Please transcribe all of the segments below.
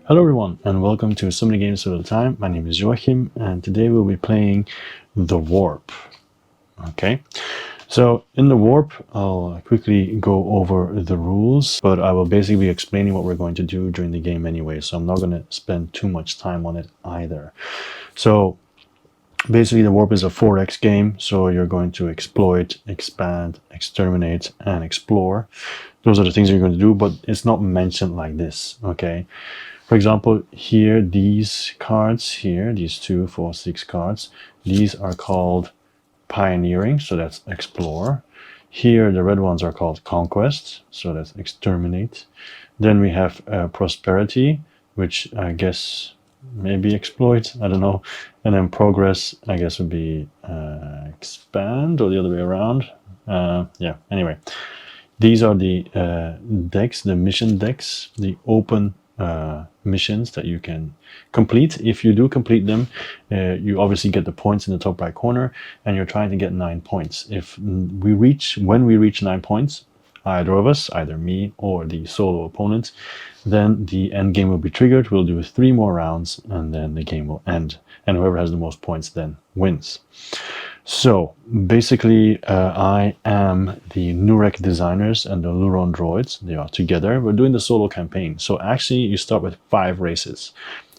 Hello everyone and welcome to So Many Games All the Time. My name is Joachim and today we'll be playing The Warp. Okay, so in The Warp I'll quickly go over the rules, but I will basically be explaining what we're going to do during the game anyway, so I'm not going to spend too much time on it either. So basically the Warp is a 4X game, so you're going to exploit, expand, exterminate, and explore. Those are the things you're going to do, but it's not mentioned like this, okay? For example, here, these cards here, these 2, 4, 6 cards, these are called pioneering, so that's explore. Here, the red ones are called conquest, so that's exterminate. Then we have prosperity, which I guess maybe exploit, I don't know. And then progress, I guess would be expand, or the other way around. Yeah, anyway. These are the decks, the mission decks, the open missions that you can complete. If you do complete them, you obviously get the points in the top right corner, and you're trying to get 9 points. When we reach 9 points, either of us, either me or the solo opponent, then the end game will be triggered. We'll do 3 more rounds, and then the game will end. And whoever has the most points then wins. So basically, I am the Nurek designers and the Luron droids. They are together. We're doing the solo campaign. So actually, you start with 5 races.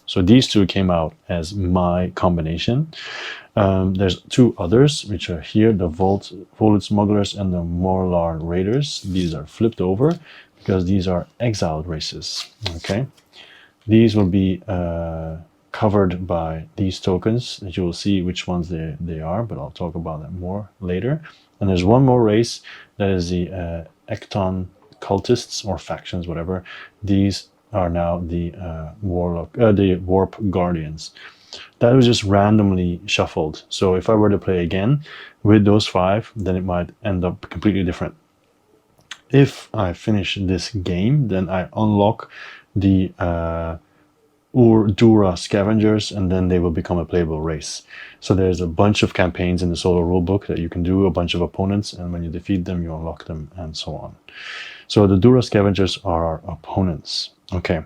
So these 2 came out as my combination. There's 2 others, which are here, the Volut Smugglers and the Morlar Raiders. These are flipped over because these are exiled races. Okay, these will be covered by these tokens that you will see which ones they are, but I'll talk about that more later. And there's one more race that is the Ecton cultists or factions, whatever. These are now the the Warp Guardians. That was just randomly shuffled. So if I were to play again with those 5, then it might end up completely different. If I finish this game, then I unlock the Dura scavengers, and then they will become a playable race. So there's a bunch of campaigns in the solo rulebook that you can do, a bunch of opponents, and when you defeat them, you unlock them, and so on. So the Dura scavengers are our opponents. Okay,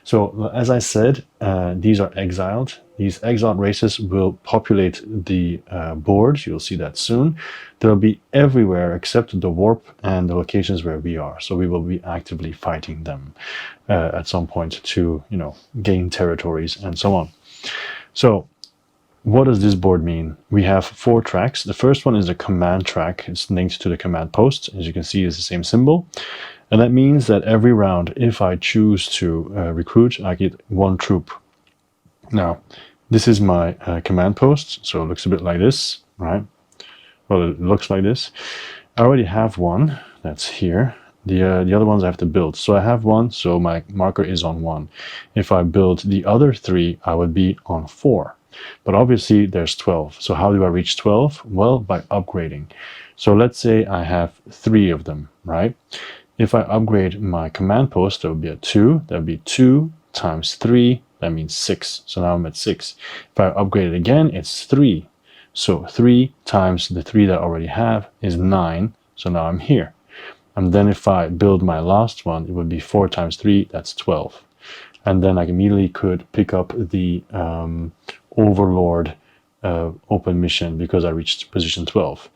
so as I said, these are exiled. These exiled races will populate the board. You'll see that soon. They'll be everywhere except the warp and the locations where we are. So we will be actively fighting them at some point to, gain territories and so on. So what does this board mean? We have 4 tracks. The first one is the command track. It's linked to the command post. As you can see, it's the same symbol. And that means that every round, if I choose to recruit, I get 1 troop. Now, this is my command post, so it looks a bit like this, right? Well, it looks like this. I already have one that's here. The other ones I have to build. So I have 1, so my marker is on 1. If I build the other 3, I would be on 4. But obviously there's 12. So how do I reach 12? Well, by upgrading. So let's say I have 3 of them, right? If I upgrade my command post, that would be a 2. That would be 2 times 3. That means 6. So now I'm at 6. If I upgrade it again, it's 3. So 3 times the 3 that I already have is 9. So now I'm here. And then if I build my last one, it would be 4 times 3. That's 12. And then I immediately could pick up the Overlord open mission because I reached position 12.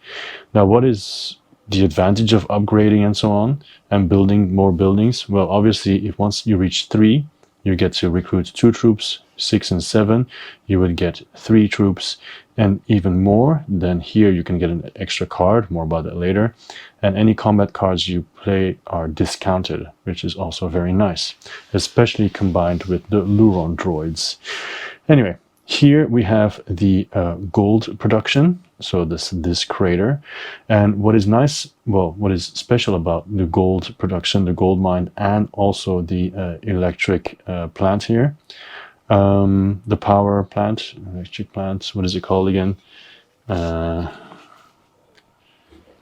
Now, what is the advantage of upgrading and so on and building more buildings? Well, obviously, if once you reach 3, you get to recruit 2 troops. 6 and 7, you would get 3 troops, and even more. Then here you can get an extra card. More about that later. And any combat cards you play are discounted, which is also very nice, especially combined with the Luron droids. Anyway, here we have the gold production, so this crater. And what is nice, well, what is special about the gold production, the gold mine, and also the electric plant here, the power plant, electric plant, what is it called again? Let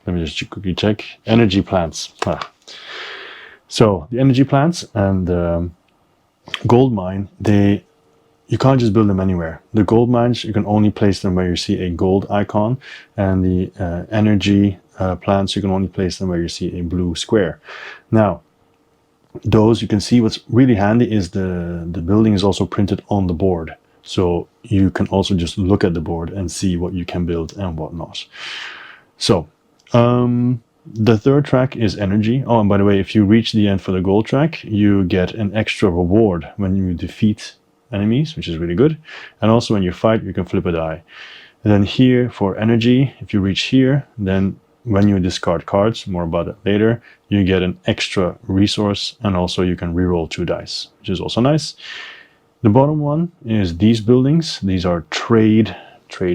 me just quickly check. Energy plants. So the energy plants and the gold mine, you can't just build them anywhere. The gold mines, you can only place them where you see a gold icon, and the energy plants, you can only place them where you see a blue square. Now, those, you can see what's really handy is the building is also printed on the board. So you can also just look at the board and see what you can build and what not. So the third track is energy. Oh, and by the way, if you reach the end for the gold track, you get an extra reward when you defeat enemies, which is really good. And also when you fight, you can flip a die. And then here for energy, if you reach here, then when you discard cards, more about it later, you get an extra resource, and also you can reroll 2 dice, which is also nice. The bottom one is these buildings. These are trade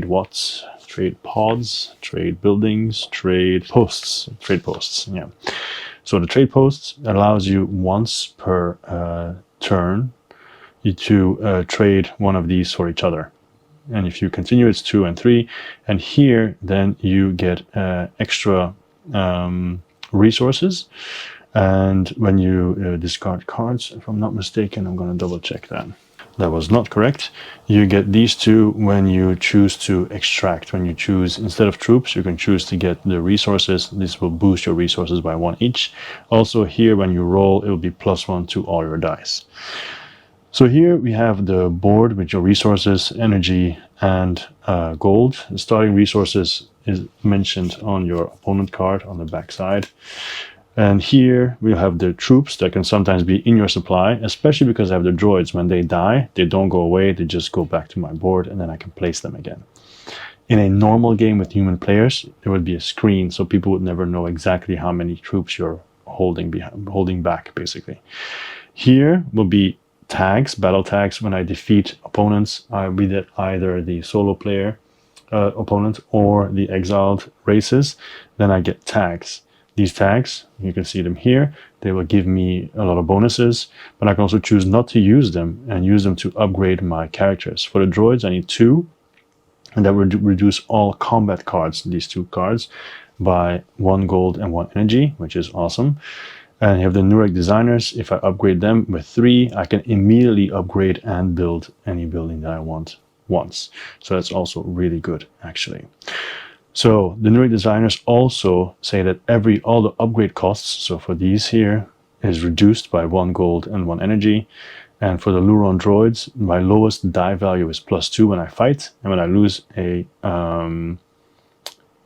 watts, trade pods, trade buildings, trade posts, yeah. So the trade posts allows you once per turn to trade one of these for each other. And if you continue, it's 2 and 3. And here, then you get extra resources. And when you discard cards, if I'm not mistaken, I'm going to double check that. That was not correct. You get these 2 when you choose to extract. When you choose, instead of troops, you can choose to get the resources. This will boost your resources by 1 each. Also here, when you roll, it will be +1 to all your dice. So here we have the board with your resources, energy, and gold. The starting resources is mentioned on your opponent card on the back side. And here we have the troops that can sometimes be in your supply, especially because I have the droids. When they die, they don't go away, they just go back to my board, and then I can place them again. In a normal game with human players, there would be a screen, so people would never know exactly how many troops you're holding back, basically. Here will be tags, battle tags. When I defeat opponents, be that either the solo player opponent or the exiled races, then I get tags. These tags, you can see them here, they will give me a lot of bonuses, but I can also choose not to use them and use them to upgrade my characters. For the droids, I need 2, and that would reduce all combat cards, these 2 cards, by 1 gold and 1 energy, which is awesome. And you have the Nurek designers. If I upgrade them with 3, I can immediately upgrade and build any building that I want once. So that's also really good, actually. So the Nurek designers also say that all the upgrade costs, so for these here, is reduced by 1 gold and 1 energy. And for the Luron droids, my lowest die value is +2 when I fight. And when I lose a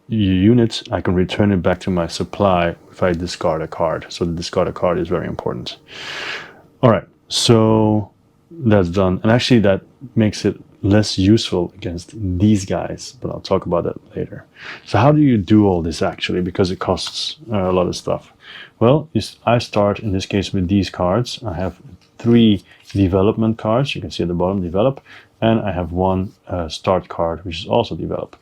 unit, I can return it back to my supply if I discard a card. So the discard a card is very important. All right, so that's done. And actually that makes it less useful against these guys, but I'll talk about that later. So how do you do all this actually? Because it costs a lot of stuff. Well, I start in this case with these cards. I have 3 development cards. You can see at the bottom, develop. And I have 1 start card, which is also develop.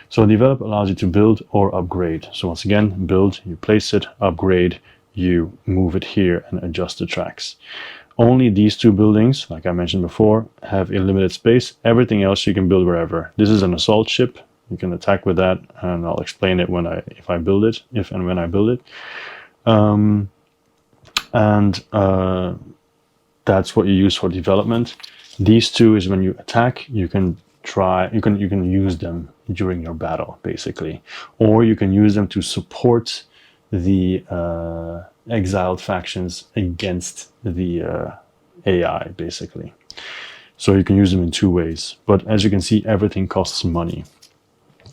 So develop allows you to build or upgrade. So once again, build, you place it, upgrade, you move it here and adjust the tracks. Only these 2 buildings, like I mentioned before, have a limited space. Everything else you can build wherever. This is an assault ship. You can attack with that, and I'll explain it when I build it. That's what you use for development. These 2 is when you attack, you can use them during your battle, basically, or you can use them to support the exiled factions against the AI, basically. So you can use them in 2 ways, but as you can see, everything costs money,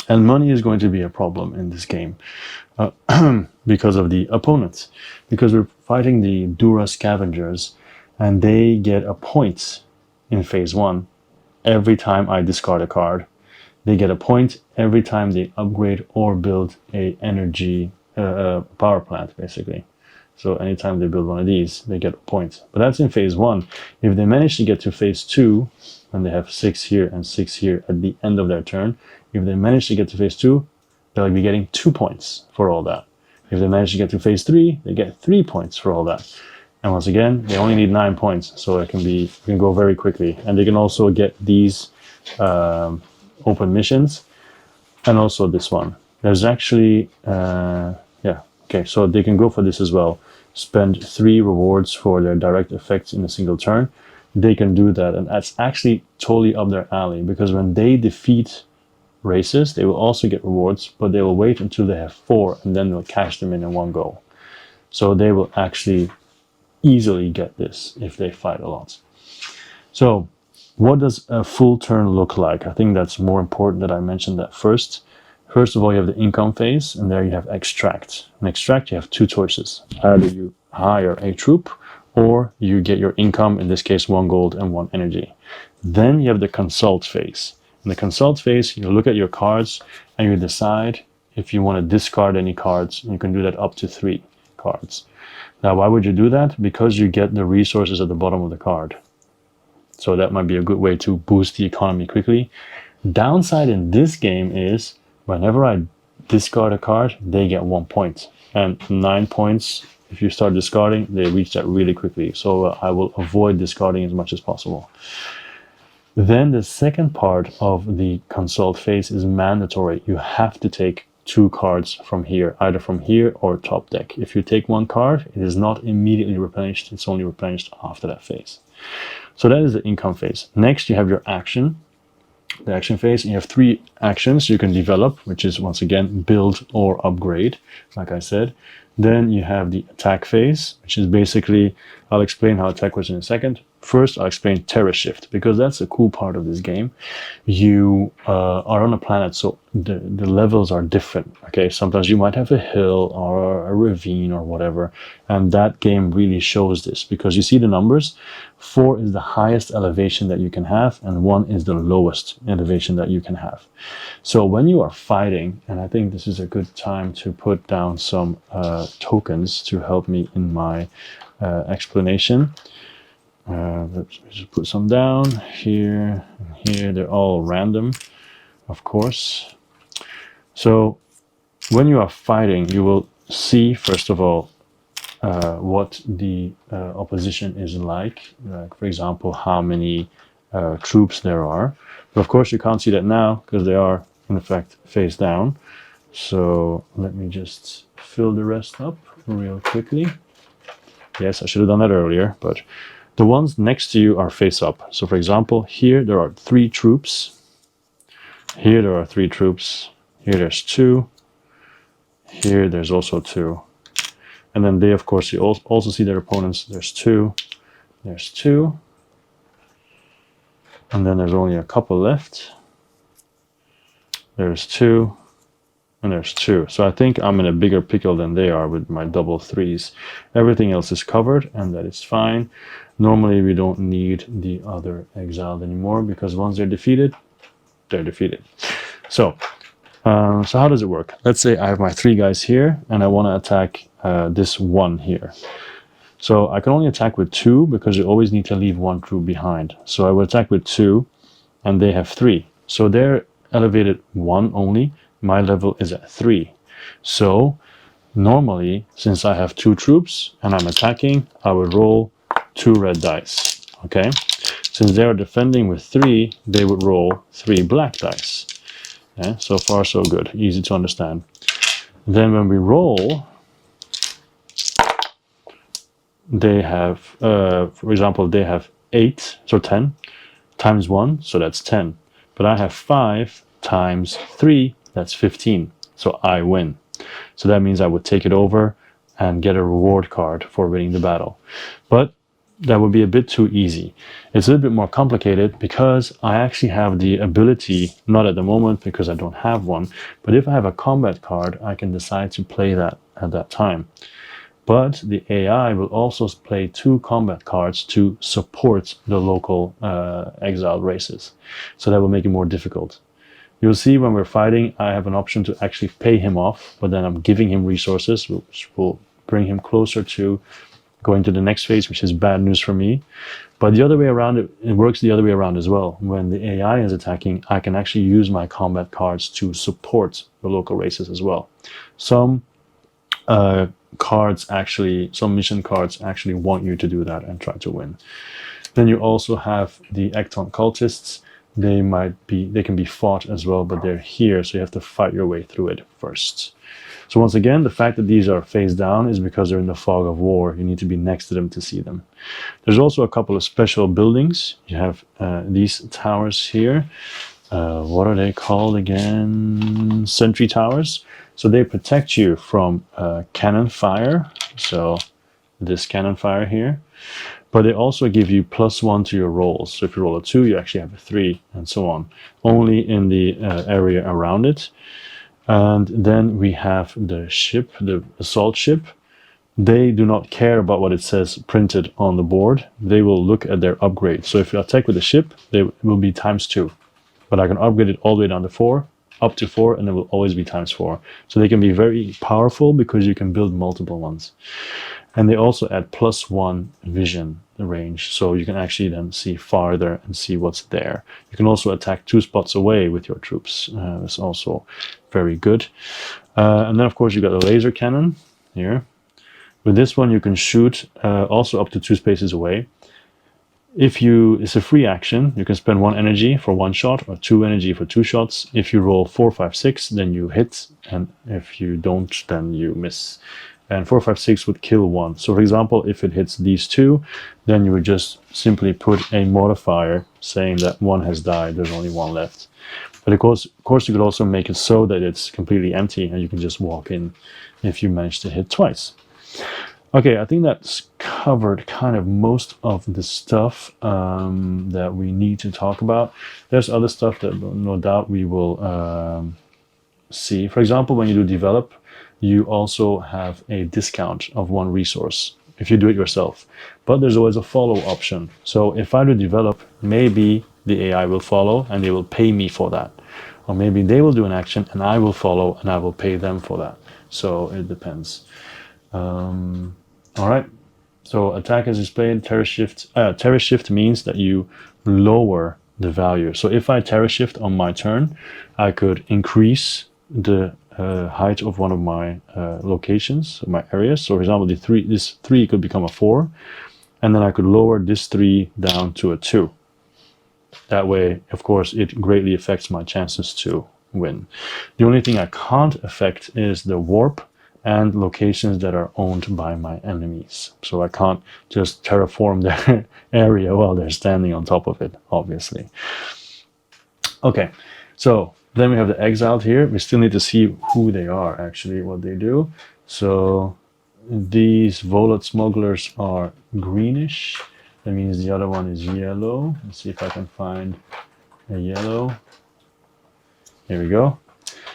and money is going to be a problem in this game because of the opponents, because we're fighting the Dura scavengers, and they get a point in phase 1 every time I discard a card. They get a point every time they upgrade or build a energy power plant, basically. So anytime they build one of these, they get a point. But that's in phase 1. If they manage to get to phase 2, and they have 6 here and 6 here at the end of their turn, if they manage to get to phase 2, they'll be getting 2 points for all that. If they manage to get to phase 3, they get 3 points for all that. And once again, they only need 9 points, so it can go very quickly. And they can also get these open missions, and also this one. There's actually, so they can go for this as well. Spend 3 rewards for their direct effects in a single turn. They can do that, and that's actually totally up their alley, because when they defeat races, they will also get rewards, but they will wait until they have 4, and then they'll cash them in one go. So they will actually easily get this if they fight a lot. So what does a full turn look like? I think that's more important that I mention that first. First of all, you have the income phase, and there you have extract. In extract, you have two choices. Either you hire a troop, or you get your income, in this case 1 gold and 1 energy. Then you have the consult phase. In the consult phase, you look at your cards and you decide if you want to discard any cards. You can do that up to 3 cards. Now, why would you do that? Because you get the resources at the bottom of the card. So that might be a good way to boost the economy quickly. Downside in this game is whenever I discard a card, they get 1 point. And 9 points, if you start discarding, they reach that really quickly. So I will avoid discarding as much as possible. Then the second part of the consult phase is mandatory. You have to take 2 cards from here, either from here or top deck. If you take 1 card, it is not immediately replenished. It's only replenished after that phase. So that is the income phase. Next, you have your action, the action phase, and you have 3 actions you can develop, which is once again build or upgrade, like I said. Then you have the attack phase, which is basically, I'll explain how attack works in a second. First, I'll explain Terra Shift, because that's a cool part of this game. You are on a planet, so the levels are different. Okay, sometimes you might have a hill or a ravine or whatever, and that game really shows this, because you see the numbers. 4 is the highest elevation that you can have, and 1 is the lowest elevation that you can have. So when you are fighting, and I think this is a good time to put down some tokens to help me in my explanation. Let's just put some down here and here. They're all random, of course. So when you are fighting, you will see, first of all, what the opposition is like. For example, how many troops there are. But of course, you can't see that now because they are, in fact, face down. So let me just fill the rest up real quickly. Yes, I should have done that earlier, but the ones next to you are face up. So for example, here there are 3 troops. Here there are 3 troops. Here there's 2. Here there's also 2. And then they, of course, you also see their opponents. There's 2. There's 2. And then there's only a couple left. There's 2. And there's 2. So I think I'm in a bigger pickle than they are with my double 3s. Everything else is covered, and that is fine. Normally we don't need the other exiled anymore, because once they're defeated, they're defeated. So how does it work? Let's say I have my 3 guys here, and I want to attack this 1 here. So I can only attack with 2, because you always need to leave 1 troop behind. So I will attack with 2, and they have 3. So they're elevated 1 only. My level is at 3. So normally, since I have 2 troops and I'm attacking, I would roll 2 red dice. Okay? Since they are defending with 3, they would roll 3 black dice. Yeah, so far so good. Easy to understand. Then when we roll, they have, for example, they have 8, so 10 times 1, so that's 10. But I have 5 times 3, that's 15. So I win. So that means I would take it over and get a reward card for winning the battle. But that would be a bit too easy. It's a little bit more complicated, because I actually have the ability, not at the moment because I don't have one, but if I have a combat card, I can decide to play that at that time. But the AI will also play 2 combat cards to support the local exiled races. So that will make it more difficult. You'll see when we're fighting, I have an option to actually pay him off, but then I'm giving him resources, which will bring him closer to going to the next phase, which is bad news for me. But the other way around, it works the other way around as well. When the AI is attacking, I can actually use my combat cards to support the local races as well. Some mission cards actually want you to do that and try to win. Then you also have the Ecton cultists. They can be fought as well, but they're here, so you have to fight your way through it first. So once again, the fact that these are face down is because they're in the fog of war. You need to be next to them to see them. There's also a couple of special buildings. You have these towers here. What are they called again? Sentry towers. So they protect you from cannon fire. So this cannon fire here. But they also give you +1 to your rolls. So if you roll a 2, you actually have a 3, and so on. Only in the area around it. And then we have the ship, the assault ship. They do not care about what it says printed on the board. They will look at their upgrade. So if you attack with the ship, they will be ×2. But I can upgrade it all the way down to 4, up to 4, and it will always be ×4. So they can be very powerful because you can build multiple ones. And they also add +1 vision range. So you can actually then see farther and see what's there. You can also attack 2 spots away with your troops. That's also very good. And then of course you got the laser cannon here. With this one you can shoot also up to 2 spaces away. It's a free action. You can spend 1 energy for 1 shot or 2 energy for 2 shots. If you roll 4, 5, 6, then you hit, and if you don't, then you miss. And 4, 5, 6 would kill 1. So for example, if it hits these 2, then you would just simply put a modifier saying that 1 has died, there's only 1 left. But of course you could also make it so that it's completely empty and you can just walk in if you manage to hit twice. Okay, I think that's covered kind of most of the stuff that we need to talk about. There's other stuff that no doubt we will see. For example, when you do develop, you also have a discount of 1 resource if you do it yourself. But there's always a follow option. So if I do develop, maybe the AI will follow and they will pay me for that. Or maybe they will do an action and I will follow and I will pay them for that. So it depends. All right. So attack as displayed, terror shift. Terror shift means that you lower the value. So if I terror shift on my turn, I could increase the height of one of my locations, my areas. So for example, this 3 could become a 4, and then I could lower this 3 down to a 2. That way, of course, it greatly affects my chances to win. The only thing I can't affect is the warp and locations that are owned by my enemies. So I can't just terraform their area while they're standing on top of it, obviously. Okay, so then we have the exiled here. We still need to see who they are, actually, what they do. So these Volat smugglers are greenish. That means the other one is yellow. Let's see if I can find a yellow. Here we go.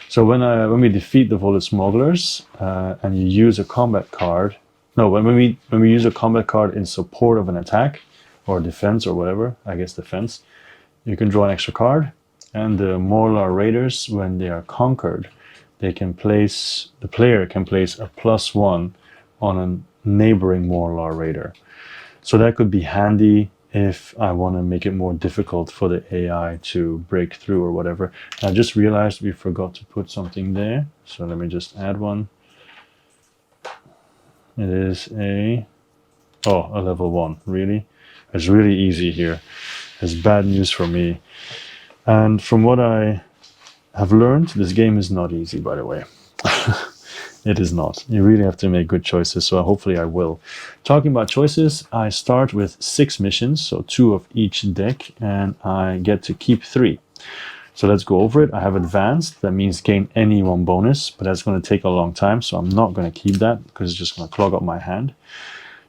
So when we defeat the Volat smugglers and you use a combat card, when we use a combat card in support of an attack or defense or whatever, I guess defense, you can draw an extra card. And the Morlar raiders, when they are conquered, the player can place a +1 on a neighboring Morlar raider. So that could be handy if I want to make it more difficult for the AI to break through or whatever. And I just realized we forgot to put something there. So let me just add one. It is a level 1, really? It's really easy here. It's bad news for me. And from what I have learned, this game is not easy, by the way. It is not. You really have to make good choices, so hopefully I will. Talking about choices, I start with 6 missions, so 2 of each deck, and I get to keep 3. So let's go over it. I have advanced, that means gain any 1 bonus, but that's going to take a long time, so I'm not going to keep that because it's just going to clog up my hand.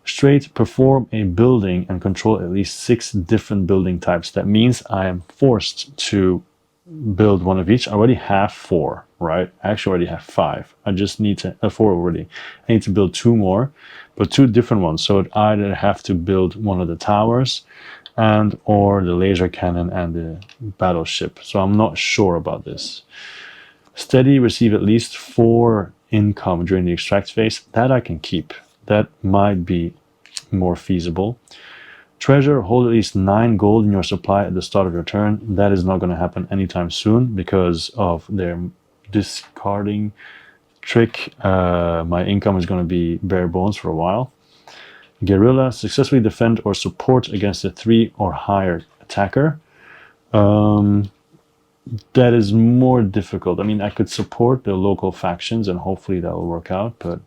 Straight, perform a building and control at least 6 different building types. That means I am forced to build 1 of each. I already have 4, right? I actually already have 5. I just need to 4 already. I need to build 2 more, but 2 different ones. So I'd either have to build 1 of the towers and or the laser cannon and the battleship. So I'm not sure about this. Steady, receive at least 4 income during the extract phase. That I can keep. That might be more feasible. Treasure, hold at least 9 gold in your supply at the start of your turn. That is not going to happen anytime soon because of their discarding trick. My income is going to be bare bones for a while. Guerrilla, successfully defend or support against a 3 or higher attacker. That is more difficult. I mean, I could support the local factions and hopefully that will work out, but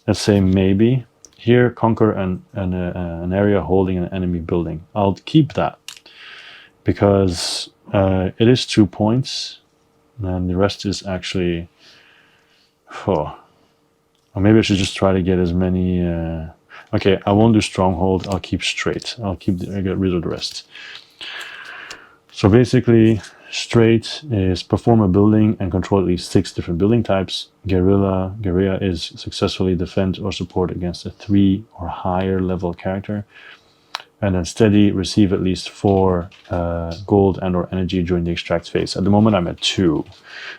let's say maybe. Here, conquer an area holding an enemy building. I'll keep that because it is 2 points and the rest is actually... Or maybe I should just try to get as many Okay, I won't do stronghold. I'll keep straight. I'll get rid of the rest. So basically, straight is perform a building and control at least 6 different building types. Guerrilla is successfully defend or support against a 3 or higher level character. And then steady, receive at least 4 gold and or energy during the extract phase. At the moment, I'm at 2.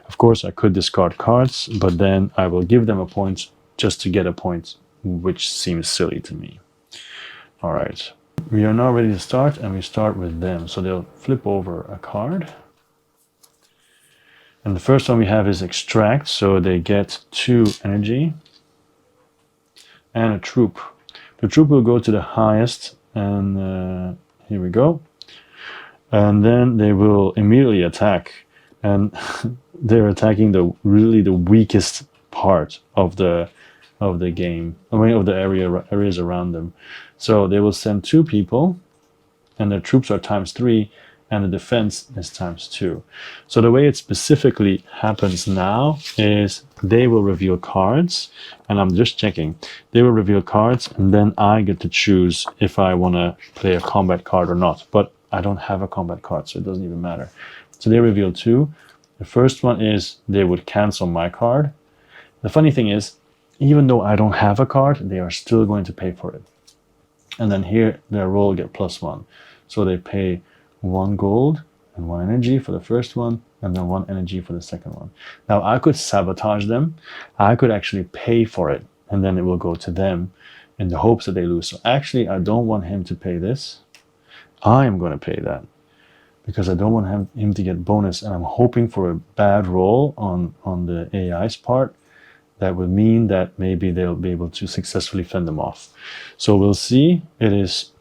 Of course, I could discard cards, but then I will give them a point just to get a point, which seems silly to me. All right. We are now ready to start, and we start with them. So they'll flip over a card. And the first one we have is extract, so they get 2 energy and a troop. The troop will go to the highest, and here we go. And then they will immediately attack, and they're attacking the weakest part of the game. I mean, of the areas around them. So they will send 2 people, and their troops are ×3, and the defense is ×2. So the way it specifically happens now is they will reveal cards, and I'm just checking. They will reveal cards, and then I get to choose if I want to play a combat card or not. But I don't have a combat card, so it doesn't even matter. So they reveal 2. The first one is they would cancel my card. The funny thing is, even though I don't have a card, they are still going to pay for it. And then here, their roll get +1. So they pay 1 gold and 1 energy for the first one, and then 1 energy for the second one. Now, I could sabotage them. I could actually pay for it, and then it will go to them in the hopes that they lose. So actually, I don't want him to pay this. I am going to pay that because I don't want him to get bonus, and I'm hoping for a bad roll on the AI's part. That would mean that maybe they'll be able to successfully fend them off. So we'll see. It is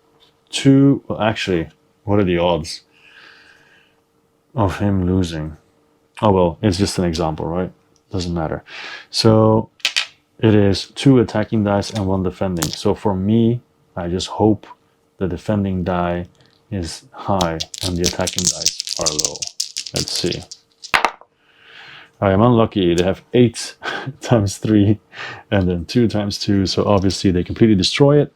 2. Well, actually, what are the odds of him losing? Oh, well, it's just an example, right? Doesn't matter. So it is 2 attacking dice and 1 defending. So for me, I just hope the defending die is high and the attacking dice are low. Let's see. I am unlucky. They have 8 ×3 and then 2 ×2. So obviously they completely destroy it.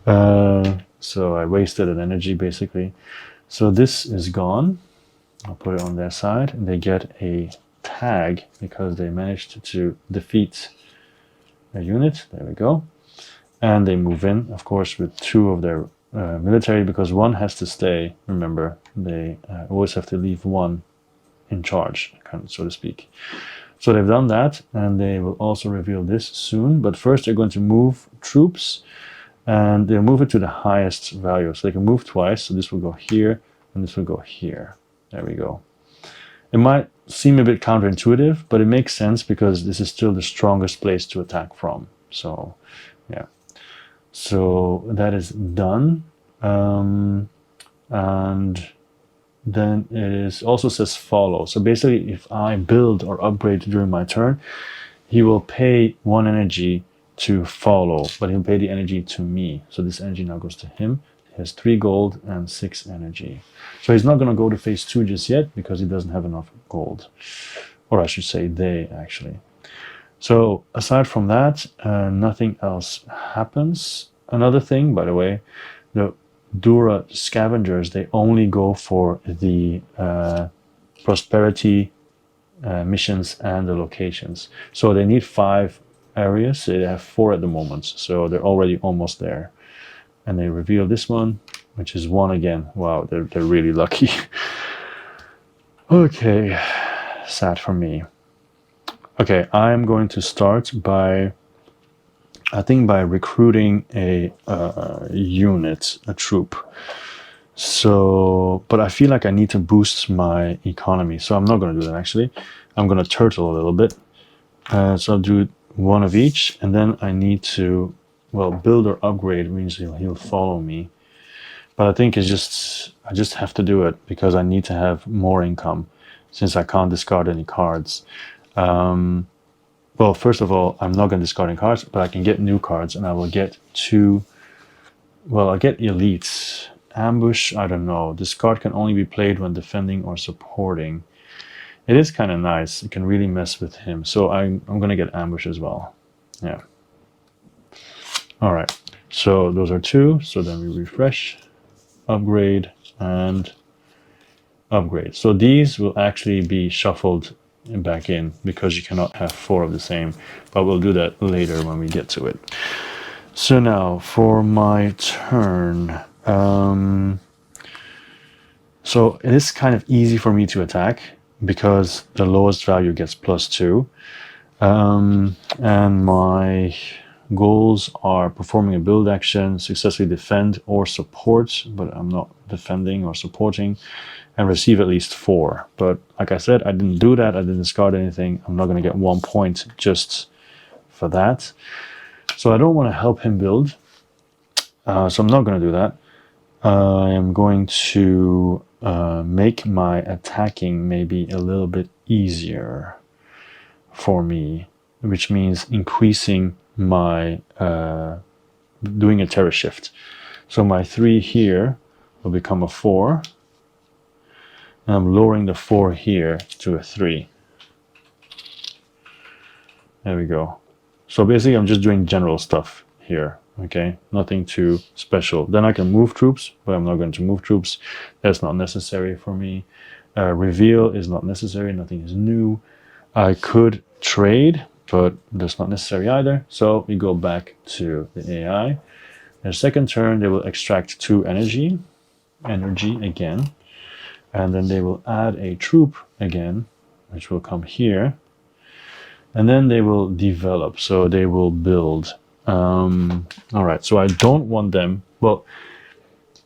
So I wasted an energy basically. So this is gone. I'll put it on their side, and they get a tag because they managed to defeat a unit. There we go. And they move in, of course, with 2 of their military, because 1 has to stay. Remember, they always have to leave 1 in charge, kind of, so to speak. So they've done that, and they will also reveal this soon. But first, they're going to move troops, and they'll move it to the highest value. So they can move twice. So this will go here, and this will go here. There we go. It might seem a bit counterintuitive, but it makes sense because this is still the strongest place to attack from. So, yeah. So that is done. And then it is also says follow. So basically, if I build or upgrade during my turn, he will pay 1 energy to follow, but he'll pay the energy to me. So this energy now goes to him. He has 3 gold and 6 energy. So he's not going to go to phase 2 just yet because he doesn't have enough gold. Or I should say they, actually. So aside from that, nothing else happens. Another thing, by the way, the Dura scavengers, they only go for the prosperity missions and the locations. So they need 5 areas. They have 4 at the moment. So they're already almost there. And they reveal this one, which is 1 again. Wow, they're really lucky. Okay, sad for me. Okay, I'm going to start by, I think, by recruiting a unit, a troop. So, but I feel like I need to boost my economy. So I'm not going to do that, actually. I'm going to turtle a little bit. So I'll do 1 of each, and then I need to, well, build or upgrade means he'll follow me. But I think I just have to do it because I need to have more income since I can't discard any cards. Well, first of all, I'm not going to discard any cards, but I can get new cards, and I will get 2. Well, I'll get elites. Ambush, I don't know. This card can only be played when defending or supporting. It is kind of nice. It can really mess with him. So I'm going to get ambush as well. Yeah. All right. So those are 2. So then we refresh, upgrade, and upgrade. So these will actually be shuffled back in because you cannot have 4 of the same, but we'll do that later when we get to it. So now for my turn, so it is kind of easy for me to attack because the lowest value gets +2, and my goals are performing a build action, successfully defend or support, but I'm not defending or supporting, and receive at least 4. But like I said, I didn't do that. I didn't discard anything. I'm not going to get 1 point just for that. So I don't want to help him build. So I'm not going to do that. I am going to make my attacking maybe a little bit easier for me, which means increasing my doing a terror shift. So my 3 here will become a 4, and I'm lowering the 4 here to a 3. There we go. So basically I'm just doing general stuff here, okay? Nothing too special. Then I can move troops, but I'm not going to move troops. That's not necessary for me. Reveal is not necessary. Nothing is new. I could trade, but that's not necessary either. So we go back to the AI. The second turn, they will extract 2 energy again, and then they will add a troop again, which will come here, and then they will develop. So they will build. All right. So I don't want them. Well,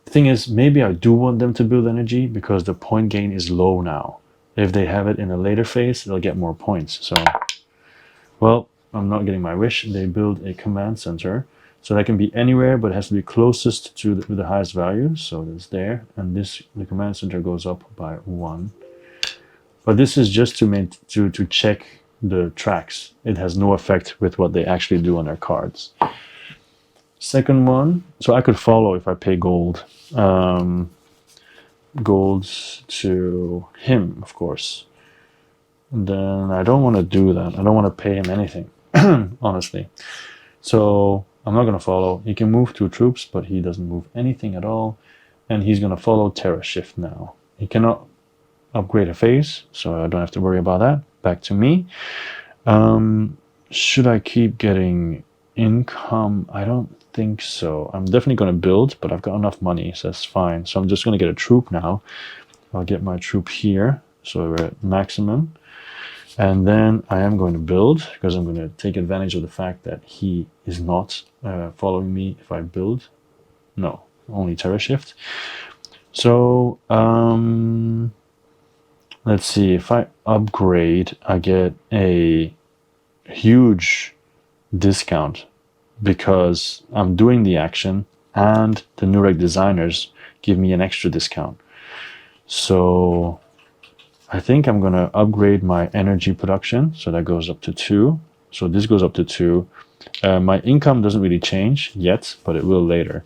the thing is, maybe I do want them to build energy because the point gain is low now. If they have it in a later phase, they'll get more points. So, well, I'm not getting my wish. They build a command center. So that can be anywhere, but it has to be closest to the highest value. So it's there. And the command center goes up by 1. But this is just to check the tracks. It has no effect with what they actually do on their cards. Second one, so I could follow if I pay gold. Golds to him, of course. And then I don't want to do that. I don't want to pay him anything, honestly. So I'm not going to follow. He can move 2 troops, but he doesn't move anything at all. And he's going to follow Terra Shift now. He cannot upgrade a phase, so I don't have to worry about that. Back to me. Should I keep getting income? I don't think so. I'm definitely going to build, but I've got enough money, so that's fine. So I'm just going to get a troop now. I'll get my troop here, so we're at maximum. And then I am going to build, because I'm going to take advantage of the fact that he is not following me if I build. No, only Terra Shift. So, let's see, if I upgrade, I get a huge discount because I'm doing the action and the Nurek designers give me an extra discount. So I think I'm going to upgrade my energy production. So that goes up to 2. So this goes up to 2. My income doesn't really change yet, but it will later.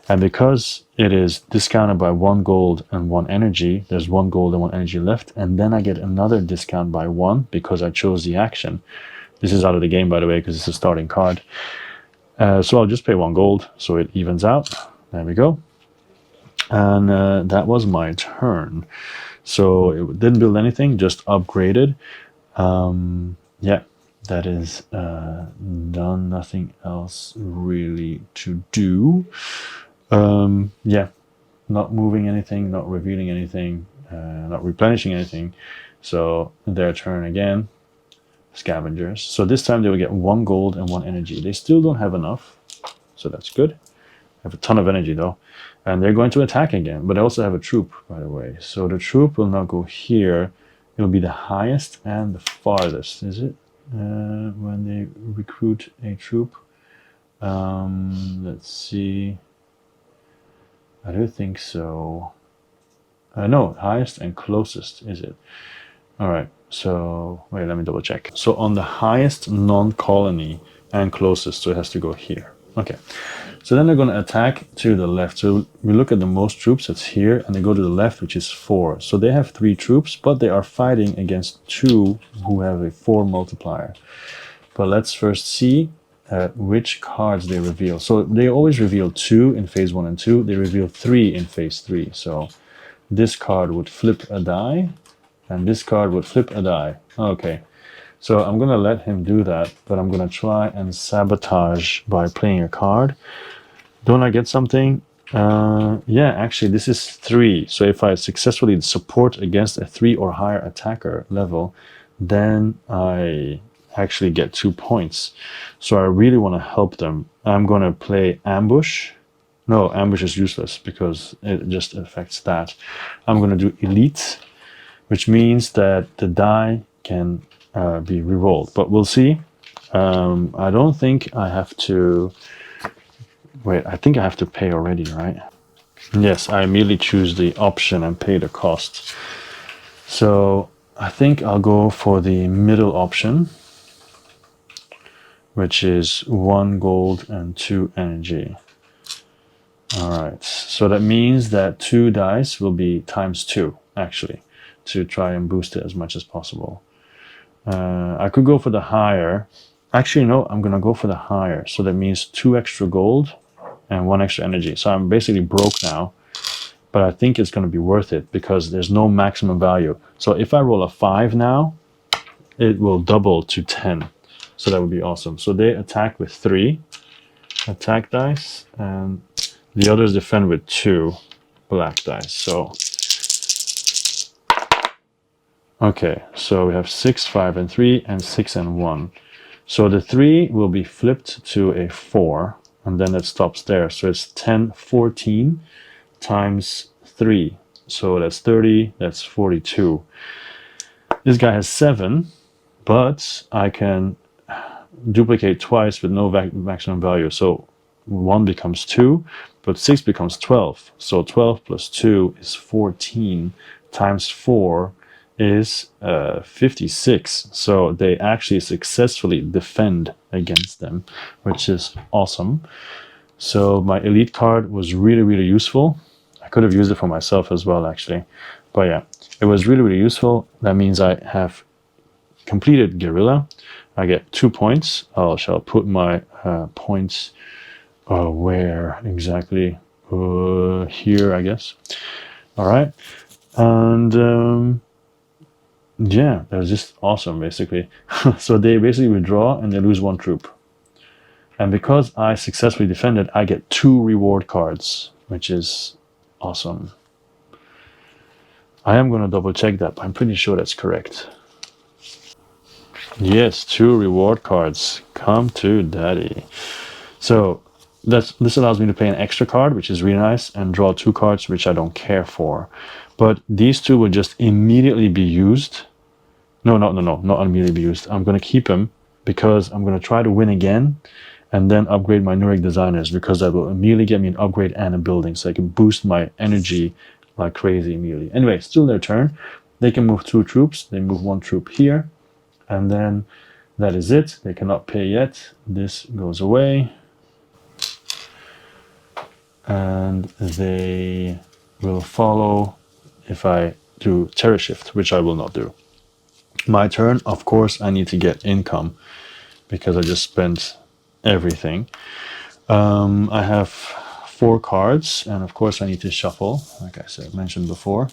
And because it is discounted by 1 gold and 1 energy, there's 1 gold and 1 energy left. And then I get another discount by 1 because I chose the action. This is out of the game, by the way, because it's a starting card. So I'll just pay 1 gold, so it evens out. There we go. And that was my turn. So it didn't build anything, just upgraded. Yeah, that is done. Nothing else really to do. Yeah, not moving anything, not revealing anything, not replenishing anything. So their turn again. Scavengers. So this time they will get 1 gold and 1 energy. They still don't have enough, so that's good. They have a ton of energy though. And they're going to attack again, but I also have a troop, by the way. So the troop will now go here. It'll be the highest and the farthest, is it? When they recruit a troop. Let's see. I do think so. No, highest and closest, is it? All right. So wait, let me double check. So on the highest non-colony and closest, so it has to go here. Okay. So then they're going to attack to the left. So we look at the most troops, that's here, and they go to the left, which is 4. So they have 3 troops, but they are fighting against 2 who have a 4 multiplier. But let's first see at which cards they reveal. So they always reveal 2 in phase 1 and 2. They reveal 3 in phase 3. So this card would flip a die, and this card would flip a die. Okay, so I'm gonna let him do that, but I'm gonna try and sabotage by playing a card. Don't I get something? Yeah, actually this is 3. So if I successfully support against a 3 or higher attacker level, then I actually get 2 points. So I really want to help them. I'm going to play ambush. No, ambush is useless because it just affects that. I'm going to do elite, which means that the die can be rerolled, but we'll see. I don't think I have to. Wait, I think I have to pay already, right? Yes, I immediately choose the option and pay the cost. So I think I'll go for the middle option, which is 1 gold and 2 energy. Alright, so that means that 2 dice will be times 2, actually, to try and boost it as much as possible. I could go for the higher. Actually, no, I'm going to go for the higher. So that means 2 extra gold and 1 extra energy. So I'm basically broke now, but I think it's going to be worth it because there's no maximum value. So if I roll a 5 now, it will double to 10. So that would be awesome. So they attack with 3 attack dice, and the others defend with 2 black dice. So, okay, so we have 6, 5, and 3, and 6 and 1. So the 3 will be flipped to a 4, and then it stops there. So it's 10, 14 times 3. So that's 30, that's 42. This guy has 7, but I can duplicate twice with no maximum value. So 1 becomes 2, but 6 becomes 12. So 12 plus 2 is 14 times 4 is 56. So they actually successfully defend against them, which is awesome. So my elite card was really, really useful. I could have used it for myself as well, actually. But yeah, it was really, really useful. That means I have completed Guerrilla. I get 2 points. I shall put my points where exactly? Here, I guess. All right. And yeah, that was just awesome, basically. So they basically withdraw and they lose 1 troop. And because I successfully defended, I get 2 reward cards, which is awesome. I am going to double check that, but I'm pretty sure that's correct. Yes, 2 reward cards. Come to daddy. So this allows me to play an extra card, which is really nice, and draw 2 cards, which I don't care for. But these 2 will just immediately be used. No, not immediately be used. I'm going to keep them because I'm going to try to win again and then upgrade my Nureg designers, because that will immediately get me an upgrade and a building, so I can boost my energy like crazy immediately. Anyway, still their turn. They can move 2 troops. They move 1 troop here, and then that is it. They cannot pay yet. This goes away. And they will follow if I do Terror Shift, which I will not do. My turn, of course, I need to get income because I just spent everything. I have 4 cards, and of course I need to shuffle, like I said, mentioned before.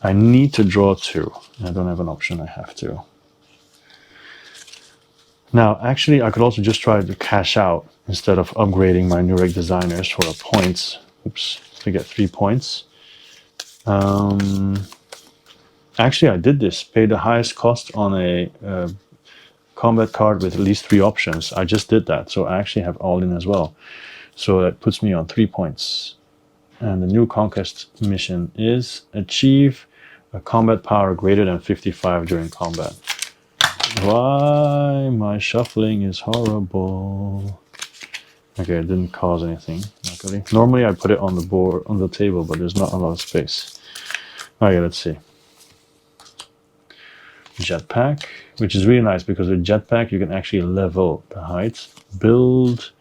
I need to draw 2. I don't have an option, I have to. Now, actually, I could also just try to cash out instead of upgrading my Nureg designers for a point. Oops, to get 3 points. Actually, I did this. Pay the highest cost on a combat card with at least 3 options. I just did that, so I actually have all in as well. So that puts me on 3 points. And the new conquest mission is achieve a combat power greater than 55 during combat. Why? My shuffling is horrible. Okay, it didn't cause anything, luckily. Normally I put it on the board, on the table, but there's not a lot of space. Okay, let's see. Jetpack, which is really nice because with jetpack you can actually level the height, build,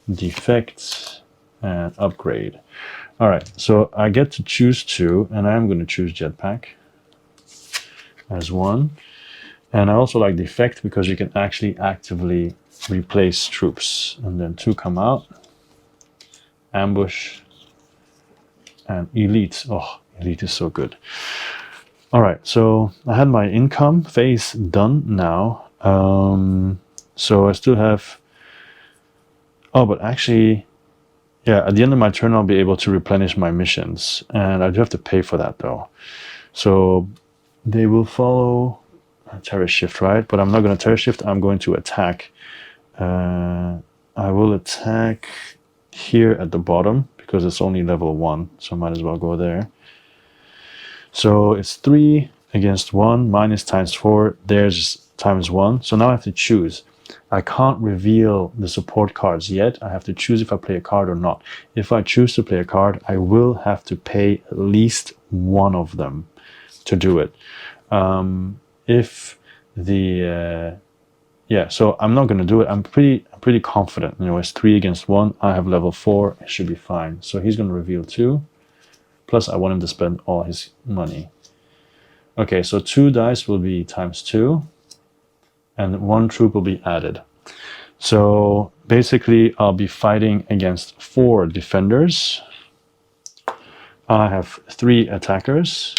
defect, and upgrade. Alright, so I get to choose 2, and I am going to choose jetpack as 1. And I also like the effect because you can actually actively replace troops. And then 2 come out, ambush, and elite. Oh, elite is so good. All right, so I had my income phase done now. So I still have, oh, but actually, yeah, at the end of my turn, I'll be able to replenish my missions, and I do have to pay for that though. So they will follow terror shift, right? But I'm not going to terror shift. I'm going to attack. I will attack here at the bottom because it's only level 1, so I might as well go there. So it's 3 against 1 minus times 4. There's times 1. So now I have to choose. I can't reveal the support cards yet. I have to choose if I play a card or not. If I choose to play a card, I will have to pay at least one of them to do it. If the yeah, so I'm not going to do it. I'm pretty confident. You know, it's 3 against 1. I have level 4. It should be fine. So he's going to reveal 2. Plus, I want him to spend all his money. Okay, so 2 dice will be times 2. And 1 troop will be added. So basically, I'll be fighting against 4 defenders. I have 3 attackers.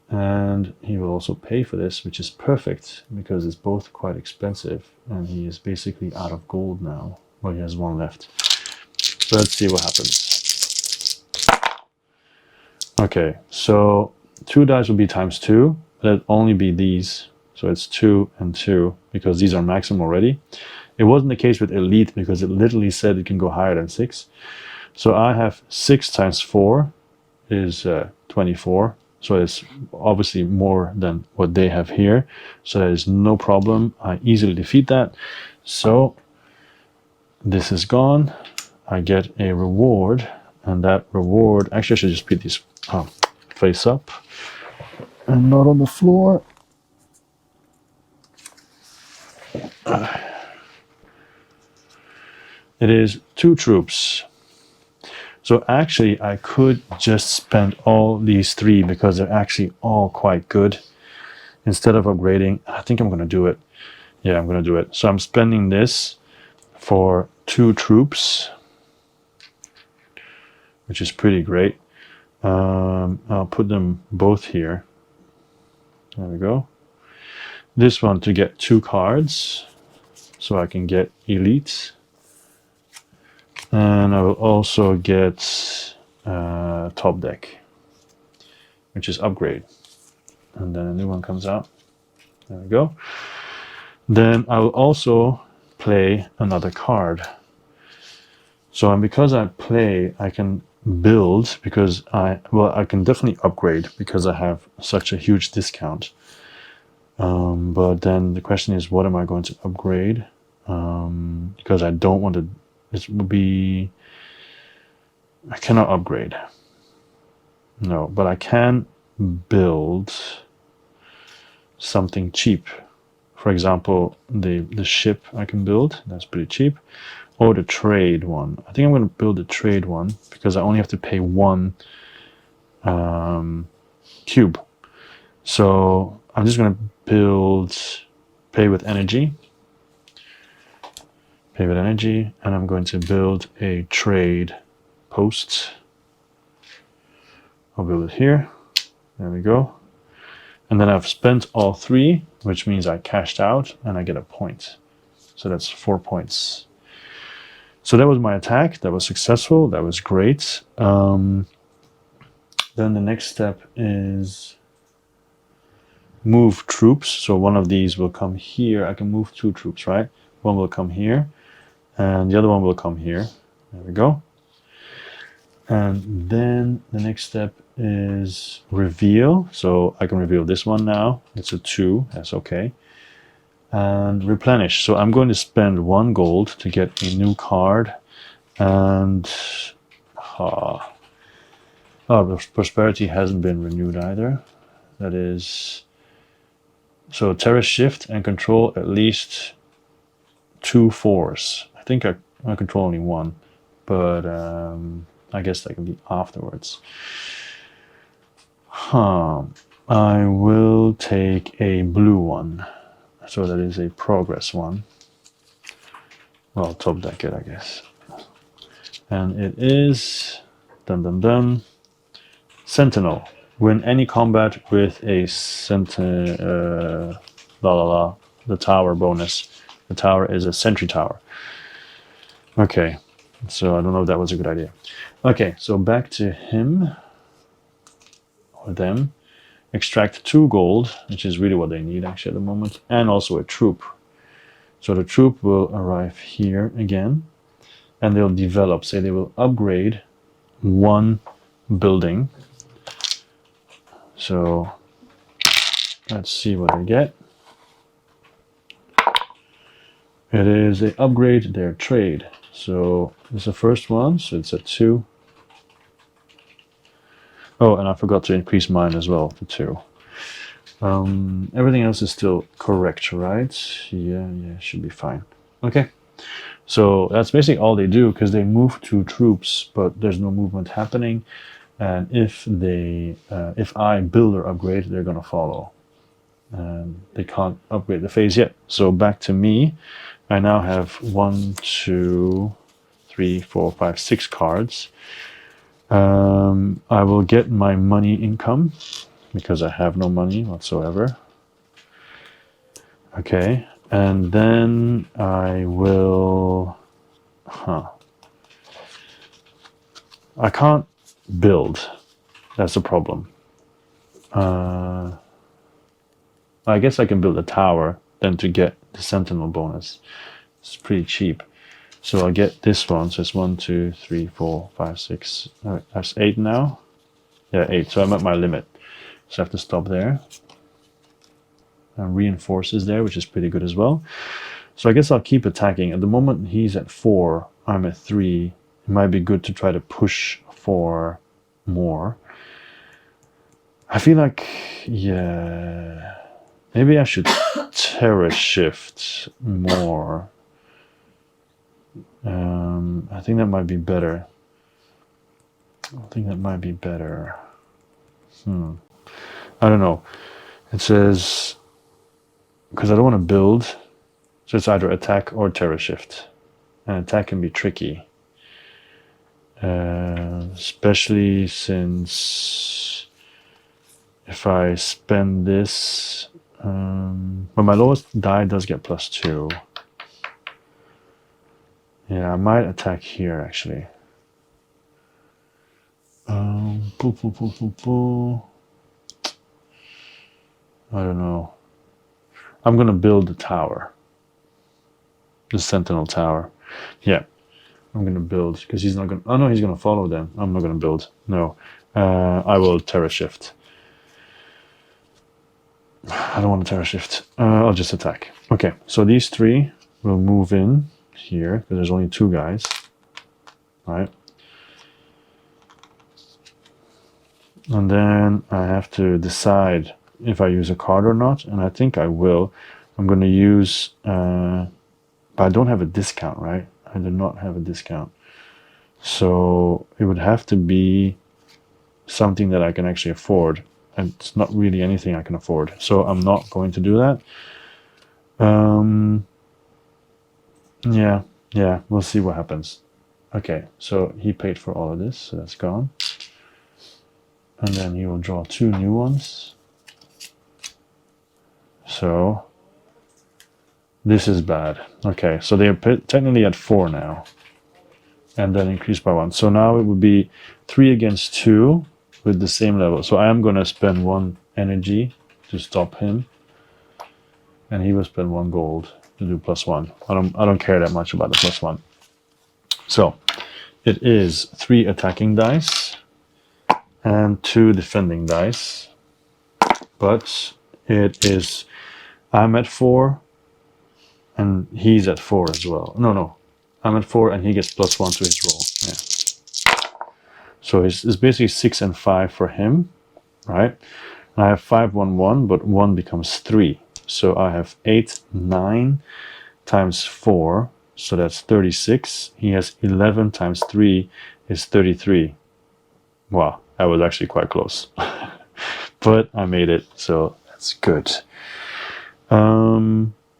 And he will also pay for this, which is perfect because it's both quite expensive. And he is basically out of gold now. Well, he has 1 left. So let's see what happens. Okay, so 2 dice will be times 2. But it'll only be these. So it's 2 and 2 because these are maximum already. It wasn't the case with elite because it literally said it can go higher than 6. So I have 6 times 4 is 24. So it's obviously more than what they have here. So there is no problem. I easily defeat that. So this is gone. I get a reward. And that reward, actually I should just put this face up and not on the floor. It is 2 troops. So actually, I could just spend all these 3 because they're actually all quite good. Instead of upgrading, I think I'm going to do it. Yeah, I'm going to do it. So I'm spending this for 2 troops, which is pretty great. I'll put them both here. There we go. This one to get 2 cards, so I can get elites. And I will also get top deck, which is upgrade. And then a new one comes out. There we go. Then I will also play another card. So and because I play, I can build because I can definitely upgrade because I have such a huge discount. But then the question is, what am I going to upgrade? Because I don't want to. This would be. I cannot upgrade. No, but I can build something cheap. For example, the ship I can build. That's pretty cheap. Or the trade one. I think I'm going to build the trade one because I only have to pay 1 cube. So I'm just going to pay with energy. And I'm going to build a trade post. I'll build it here. There we go. And then I've spent all 3, which means I cashed out and I get a point. So that's 4 points. So that was my attack. That was successful. That was great. Then the next step is move troops. So one of these will come here. I can move 2 troops, right? One will come here. And the other one will come here. There we go. And then the next step is reveal. So I can reveal this one now. It's a 2. That's okay. And replenish. So I'm going to spend 1 gold to get a new card. And prosperity hasn't been renewed either. That is. So terror shift and control at least 2 4s. I think I control only 1, but I guess that can be afterwards. I will take a blue one. So that is a progress one. Well, top deck it, I guess. And it is dun dun dun. Sentinel. Win any combat with a the tower bonus. The tower is a sentry tower. Okay, so I don't know if that was a good idea. Okay, so back to him or them. Extract 2 gold, which is really what they need actually at the moment, and also a troop. So the troop will arrive here again, and they'll develop. Say they will upgrade 1 building. So let's see what I get. It is a upgrade their trade. So this is the first one, so it's at 2. Oh, and I forgot to increase mine as well to 2. Everything else is still correct, right? Yeah, should be fine. Okay, so that's basically all they do, because they move 2 troops, but there's no movement happening. And if I build or upgrade, they're gonna follow. And they can't upgrade the phase yet. So back to me. I now have 1, 2, 3, 4, 5, 6 cards. I will get my money income because I have no money whatsoever. Okay, and then I will. I can't build. That's the problem. I guess I can build a tower then to get the sentinel bonus. It's pretty cheap. So I'll get this one. So it's 1, 2, 3, 4, 5, 6. That's 8 now. Yeah, 8. So I'm at my limit. So I have to stop there. And reinforces there, which is pretty good as well. So I guess I'll keep attacking. At the moment he's at 4. I'm at 3. It might be good to try to push for more. I feel like, yeah, maybe I should terror shift more. I think that might be better. I don't know. It says, because I don't want to build, so it's either attack or terror shift. And attack can be tricky. Especially since if I spend this, but my lowest die does get +2. Yeah, I might attack here actually. I don't know. I'm gonna build the tower. The sentinel tower. Yeah. I'm gonna build because he's not gonna. Oh no, he's gonna follow them. I'm not gonna build. No, I will terror shift. I don't want to terror shift. I'll just attack. Okay, so these 3 will move in here because there's only 2 guys, right? And then I have to decide if I use a card or not, and I think I will. I'm gonna use, but I don't have a discount, right? I do not have a discount. So it would have to be something that I can actually afford. And it's not really anything I can afford. So I'm not going to do that. Yeah, we'll see what happens. Okay, so he paid for all of this, so that's gone. And then he will draw 2 new ones. So this is bad. Okay, so they are technically at 4 now. And then increased by 1. So now it would be 3 against 2 with the same level. So I am going to spend 1 energy to stop him. And he will spend 1 gold to do +1. I don't care that much about the +1. So it is 3 attacking dice and 2 defending dice. But it is, I'm at 4 and he's at 4 as well. No. I'm at 4 and he gets +1 to his roll. Yeah. So it's basically 6 and 5 for him, right? And I have 5, 1, 1, but 1 becomes 3. So I have 8, 9 times 4, so that's 36. He has 11 times 3 is 33. Wow, that was actually quite close. but I made it, so that's good.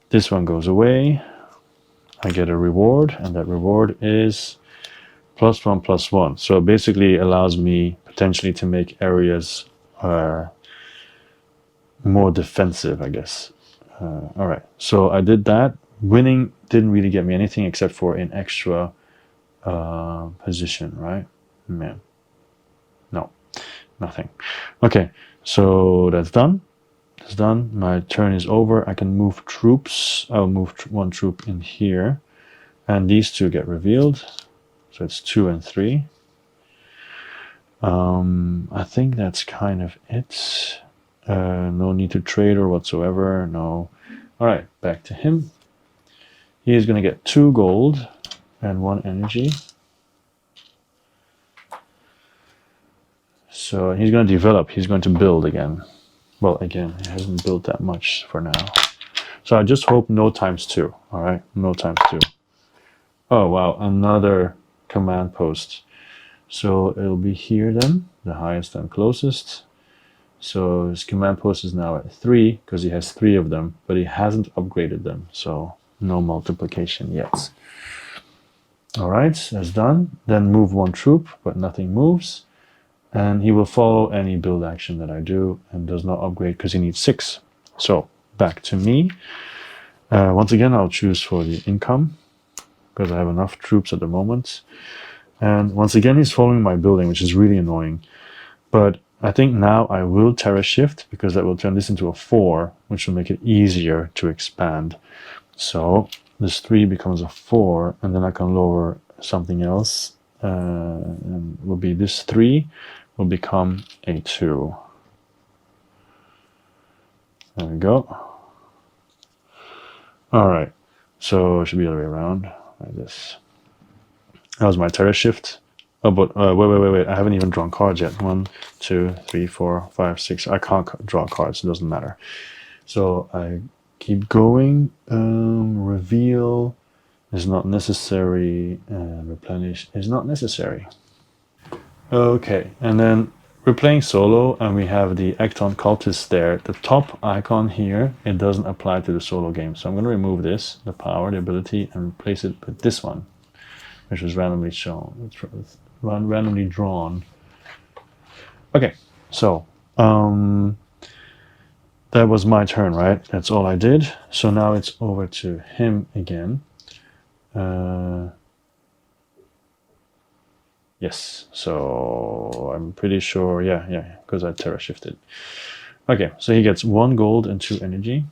This one goes away. I get a reward, and that reward is +1/+1. So it basically allows me potentially to make areas more defensive, I guess. All right, so I did that. Winning didn't really get me anything except for an extra position, right? Man, no, nothing. Okay, so that's done. That's done. My turn is over. I can move troops. I'll move one troop in here, and these two get revealed. So it's 2 and 3. I think that's kind of it. No need to trade or whatsoever. No. All right, back to him. He is going to get 2 gold and 1 energy. So he's going to develop. He's going to build again. Well, again, he hasn't built that much for now. So I just hope no ×2. All right, no ×2. Oh, wow, another command post. So it'll be here then, the highest and closest. So his command post is now at 3 because he has 3 of them, but he hasn't upgraded them. So no multiplication yet. All right, that's done. Then move 1 troop, but nothing moves. And he will follow any build action that I do and does not upgrade because he needs 6. So back to me. Once again, I'll choose for the income because I have enough troops at the moment. And once again, he's following my building, which is really annoying. But I think now I will Terra Shift because that will turn this into a 4, which will make it easier to expand. So this 3 becomes a 4, and then I can lower something else. And will be this 3 will become a 2. There we go. All right, so it should be the other way around, like this. That was my Terra Shift. Oh, but wait, I haven't even drawn cards yet. 1, 2, 3, 4, 5, 6. I can't draw cards, it doesn't matter. So I keep going. Reveal is not necessary, and replenish is not necessary. Okay, and then we're playing solo, and we have the Ecton Cultist there. The top icon here, it doesn't apply to the solo game. So I'm going to remove this, the power, the ability, and replace it with this one, which was randomly shown, randomly drawn. Okay, so that was my turn, right? That's all I did. So now it's over to him again. Yes, so I'm pretty sure, yeah, because I Terra Shifted. Okay, so he gets 1 gold and 2 energy.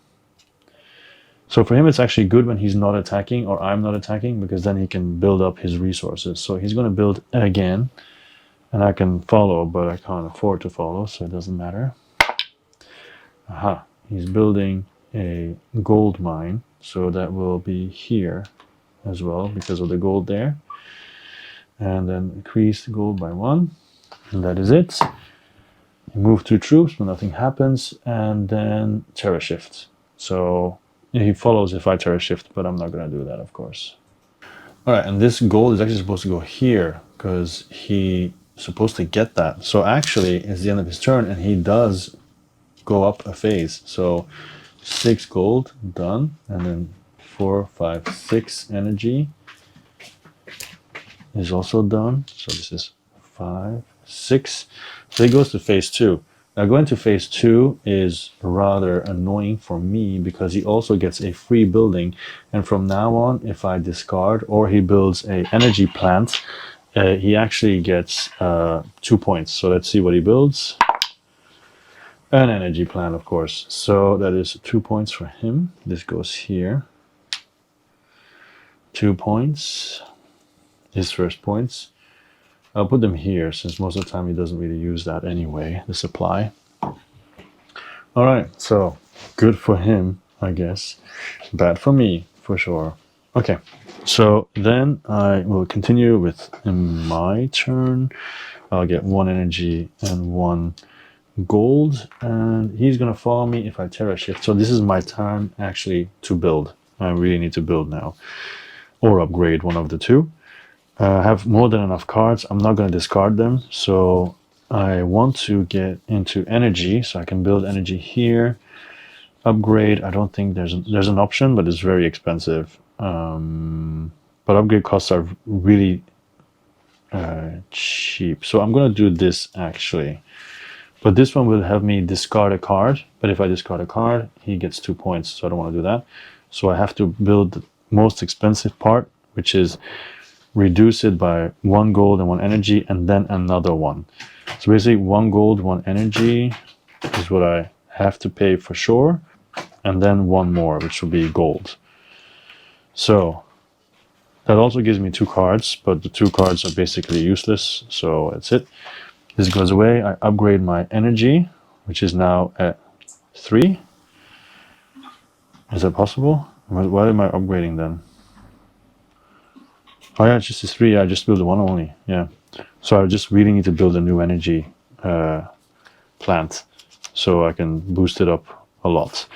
So for him, it's actually good when he's not attacking or I'm not attacking, because then he can build up his resources. So he's going to build again, and I can follow, but I can't afford to follow, so it doesn't matter. Aha, he's building a gold mine, so that will be here as well because of the gold there. And then increase the gold by 1, and that is it. Move 2 troops, but nothing happens, and then Terra Shift. So he follows if I Terra Shift, but I'm not going to do that, of course. All right, and this gold is actually supposed to go here because he's supposed to get that. So actually, it's the end of his turn, and he does go up a phase. So 6 gold, done, and then 4, 5, 6 energy is also done. So this is 5, 6. So he goes to phase 2. Now going to phase 2 is rather annoying for me because he also gets a free building, and from now on, if I discard or he builds a energy plant, he actually gets 2 points. So let's see what he builds. An energy plant, of course. So that is 2 points for him. This goes here. 2 points. His first points. I'll put them here since most of the time he doesn't really use that anyway, the supply. All right, so good for him, I guess. Bad for me, for sure. Okay, so then I will continue with my turn. I'll get 1 energy and 1 gold, and he's gonna follow me if I Terra Shift. So this is my time actually to build. I really need to build now, or upgrade, one of the two. I have more than enough cards. I'm not going to discard them, so I want to get into energy, so I can build energy here. Upgrade, I don't think there's an option, but it's very expensive. But upgrade costs are really cheap. So I'm gonna do this actually. But this one will have me discard a card. But if I discard a card, he gets 2 points. So I don't want to do that. So I have to build the most expensive part, which is reduce it by 1 gold and 1 energy, and then another one. So basically 1 gold, 1 energy is what I have to pay for sure. And then 1 more, which will be gold. So that also gives me 2 cards, but the 2 cards are basically useless. So that's it. This goes away. I upgrade my energy, which is now at 3. Is that possible? Why am I upgrading then? Oh yeah, it's just a 3. I just build the 1 only. Yeah. So I just really need to build a new energy plant so I can boost it up a lot.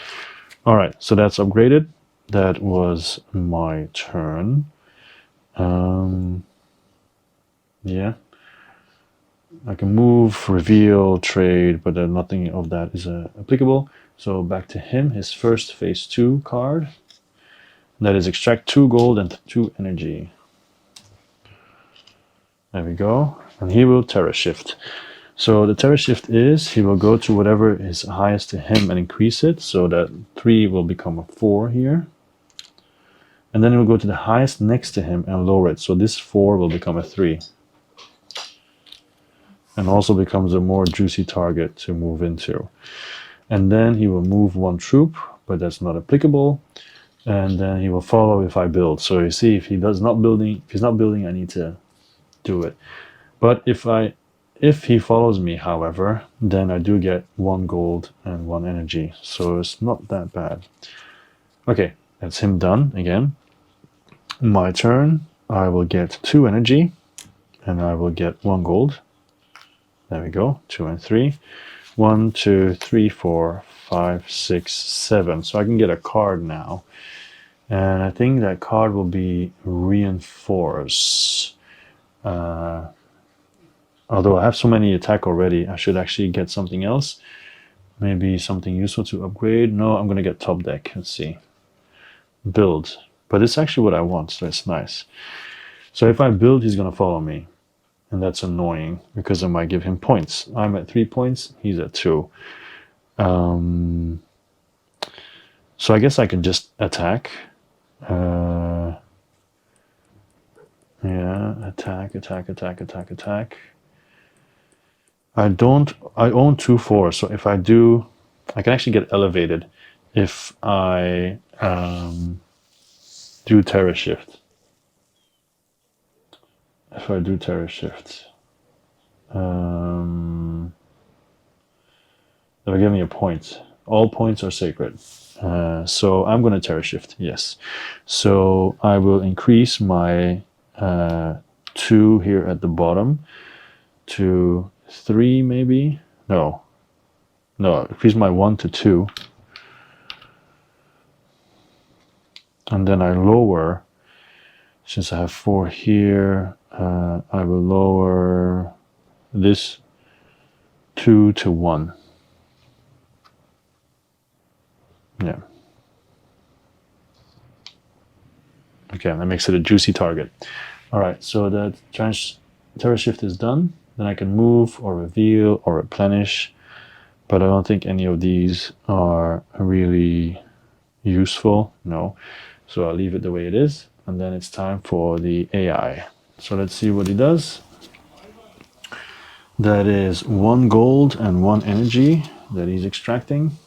All right, so that's upgraded. That was my turn. Yeah. I can move, reveal, trade, but nothing of that is applicable. So back to him, his first phase 2 card. That is extract 2 gold and 2 energy. There we go. And he will Terra Shift. So the Terra Shift is, he will go to whatever is highest to him and increase it. So that 3 will become a 4 here. And then he will go to the highest next to him and lower it. So this 4 will become a 3. And also becomes a more juicy target to move into. And then he will move 1 troop, but that's not applicable. And then he will follow if I build. So you see, if he's not building, I need to do it. But if he follows me, however, then I do get 1 gold and 1 energy. So it's not that bad. Okay, that's him done again. My turn. I will get 2 energy and I will get 1 gold. There we go, 2 and 3. 1, 2, 3, 4, 5, 6, 7. So I can get a card now. And I think that card will be Reinforce. Although I have so many attack already, I should actually get something else. Maybe something useful to upgrade. No, I'm going to get top deck. Let's see. Build. But it's actually what I want, so it's nice. So if I build, he's going to follow me. And that's annoying because I might give him points. I'm at 3 points, he's at 2. So I guess I can just attack. Yeah, attack. I own 2 4, so if I do, I can actually get elevated if I do Terra Shift. If I do Terra Shift, that'll give me a point. All points are sacred. So I'm going to Terra Shift, yes. So I will increase my 2 here at the bottom to 3 maybe? No, increase my 1 to 2. And then I lower, since I have 4 here, I will lower this 2 to 1. Yeah. Okay, that makes it a juicy target. All right, so the Terra Shift is done. Then I can move or reveal or replenish, but I don't think any of these are really useful. No. So I'll leave it the way it is. And then it's time for the AI. So let's see what he does. That is 1 gold and 1 energy that he's extracting.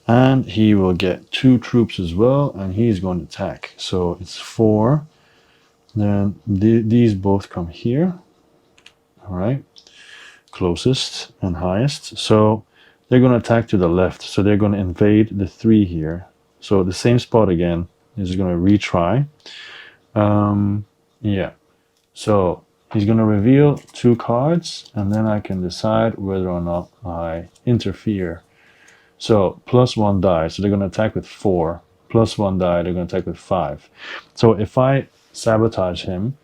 And he will get 2 troops as well, and he's going to attack. So it's 4. Then these both come here. All right. Closest and highest. So they're going to attack to the left. So they're going to invade the 3 here. So the same spot again. He's going to retry. Yeah. So he's going to reveal 2 cards, and then I can decide whether or not I interfere. So +1 die. So they're going to attack with 4. +1 die. They're going to attack with 5. So if I sabotage him,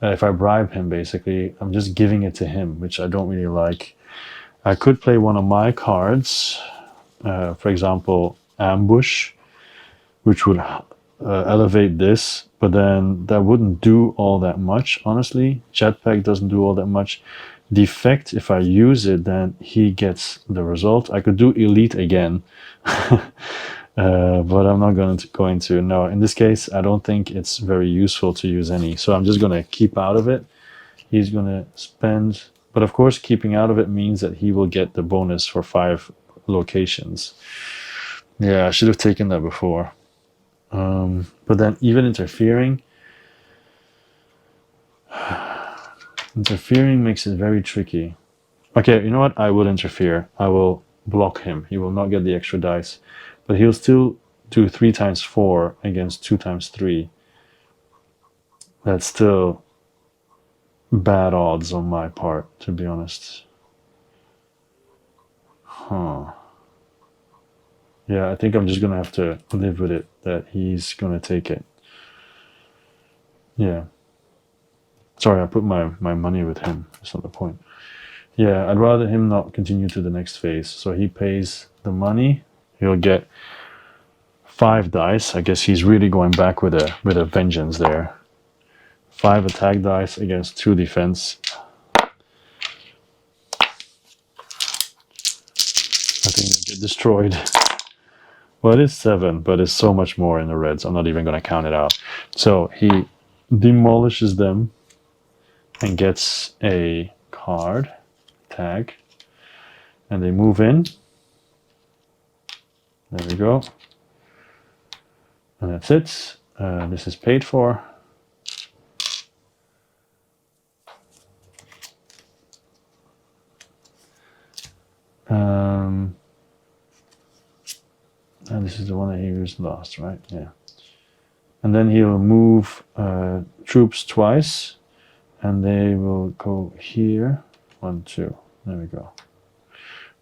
if I bribe him, basically, I'm just giving it to him, which I don't really like. I could play one of my cards, for example, Ambush, which would elevate this, but then that wouldn't do all that much, honestly. Jetpack doesn't do all that much. Defect, if I use it, then he gets the result. I could do Elite again, but I'm not going to. No, in this case, I don't think it's very useful to use any. So I'm just going to keep out of it. He's going to spend, but of course, keeping out of it means that he will get the bonus for 5 locations. Yeah, I should have taken that before. But then even interfering makes it very tricky. Okay, you know what? I will interfere. I will block him. He will not get the extra dice, but he'll still do 3 times 4 against 2 times 3. That's still bad odds on my part, to be honest. Huh. Yeah, I think I'm just gonna have to live with it, that he's gonna take it. Yeah. Sorry, I put my money with him. That's not the point. Yeah, I'd rather him not continue to the next phase. So he pays the money. He'll get 5 dice. I guess he's really going back with a vengeance there. 5 attack dice against 2 defense. I think they'll get destroyed. Well, it is 7, but it's so much more in the reds. I'm not even going to count it out. So he demolishes them and gets a card tag. And they move in. There we go. And that's it. This is paid for. And this is the one that he used last, right? Yeah. And then he'll move troops twice, and they will go here. 1, 2. There we go.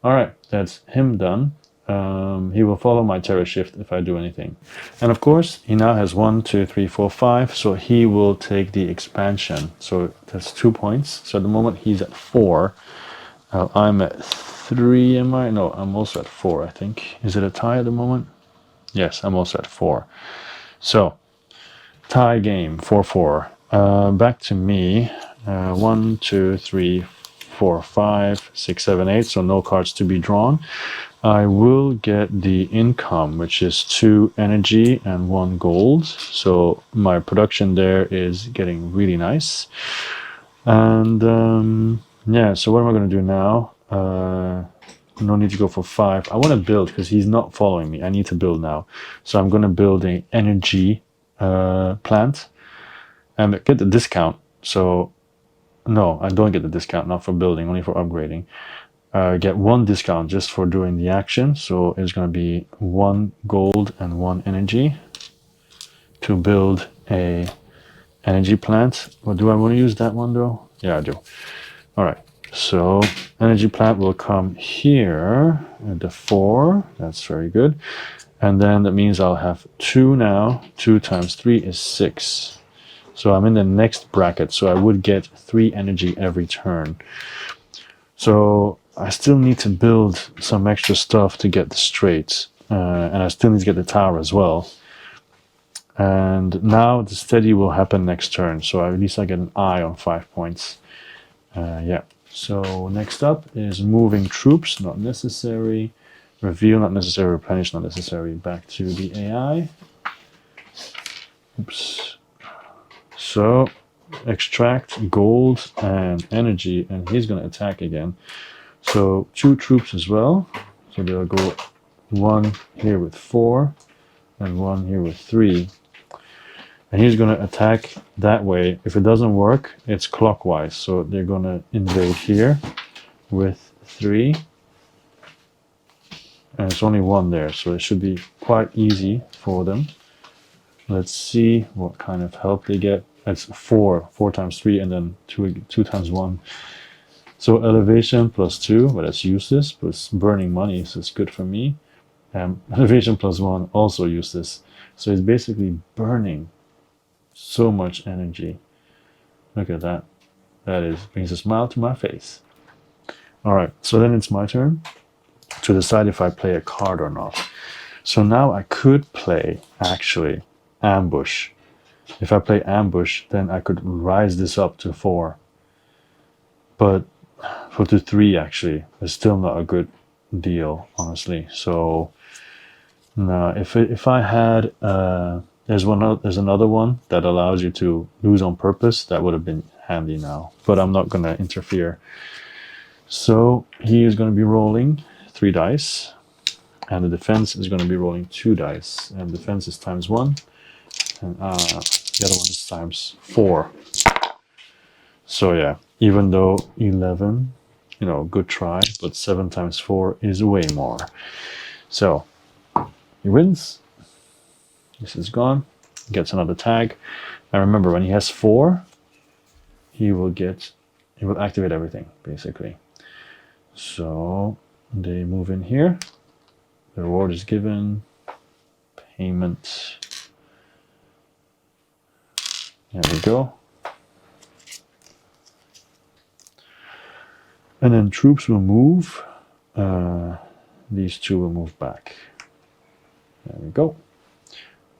All right, that's him done. He will follow my terror shift if I do anything. And of course, he now has 1, 2, 3, 4, 5. So he will take the expansion. So that's 2 points. So at the moment, he's at 4. I'm at 3, am I? No, I'm also at 4, I think. Is it a tie at the moment? Yes, I'm also at 4. So, tie game, 4-4. Back to me. 1, 2, 3, 4, 5, 6, 7, 8. So no cards to be drawn. I will get the income, which is 2 energy and 1 gold. So my production there is getting really nice. And yeah, so what am I going to do now? No need to go for 5. I want to build because he's not following me. I need to build now. So I'm going to build an energy plant and get the discount. So no, I don't get the discount, not for building, only for upgrading. Get 1 discount just for doing the action. So it's going to be 1 gold and 1 energy to build a energy plant. Well, do I want to use that one though? Yeah, I do. All right. So energy plant will come here at the 4. That's very good. And then that means I'll have 2 now. 2 times 3 is 6. So I'm in the next bracket. So I would get 3 energy every turn. So I still need to build some extra stuff to get the straights. And I still need to get the tower as well. And now the steady will happen next turn. So at least I get an eye on 5 points. Yeah. So next up is moving troops, not necessary. Reveal, not necessary. Replenish, not necessary. Back to the AI. Oops. So extract gold and energy, and he's going to attack again. So 2 troops as well. So they'll go 1 here with 4 and 1 here with 3. And he's going to attack that way. If it doesn't work, it's clockwise. So they're going to invade here with 3. And it's only 1 there, so it should be quite easy for them. Let's see what kind of help they get. It's 4 times 3, and then 2 times 1. So elevation plus 2, but that's useless. But it's burning money, so it's good for me. Elevation plus 1, also useless. So it's basically burning so much energy. Look at that. Brings a smile to my face. All right, so then it's my turn to decide if I play a card or not. So now I could play, actually, ambush. If I play ambush, then I could rise this up to 4. But to 3, actually, is still not a good deal, honestly. So no, if I had there's another one that allows you to lose on purpose. That would have been handy now, but I'm not gonna interfere. So he is going to be rolling 3 dice, and the defense is going to be rolling 2 dice, and defense is ×1, and the other one is ×4. So yeah, even though 11, good try, but 7 × 4 is way more. So he wins. This is gone. Gets another tag. And remember, when he has 4, he will activate everything, basically. So they move in here. The reward is given. Payment. There we go. And then troops will move. These 2 will move back. There we go.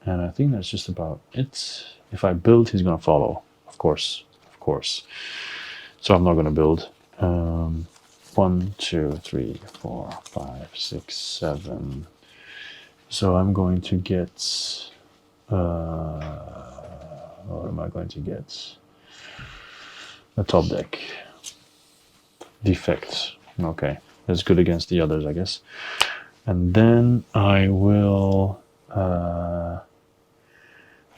And I think that's just about it. If I build, he's going to follow. Of course. So I'm not going to build. 1, 2, 3, 4, 5, 6, 7. So I'm going to get, what am I going to get? A top deck. Defect. Okay, that's good against the others, I guess. And then I will,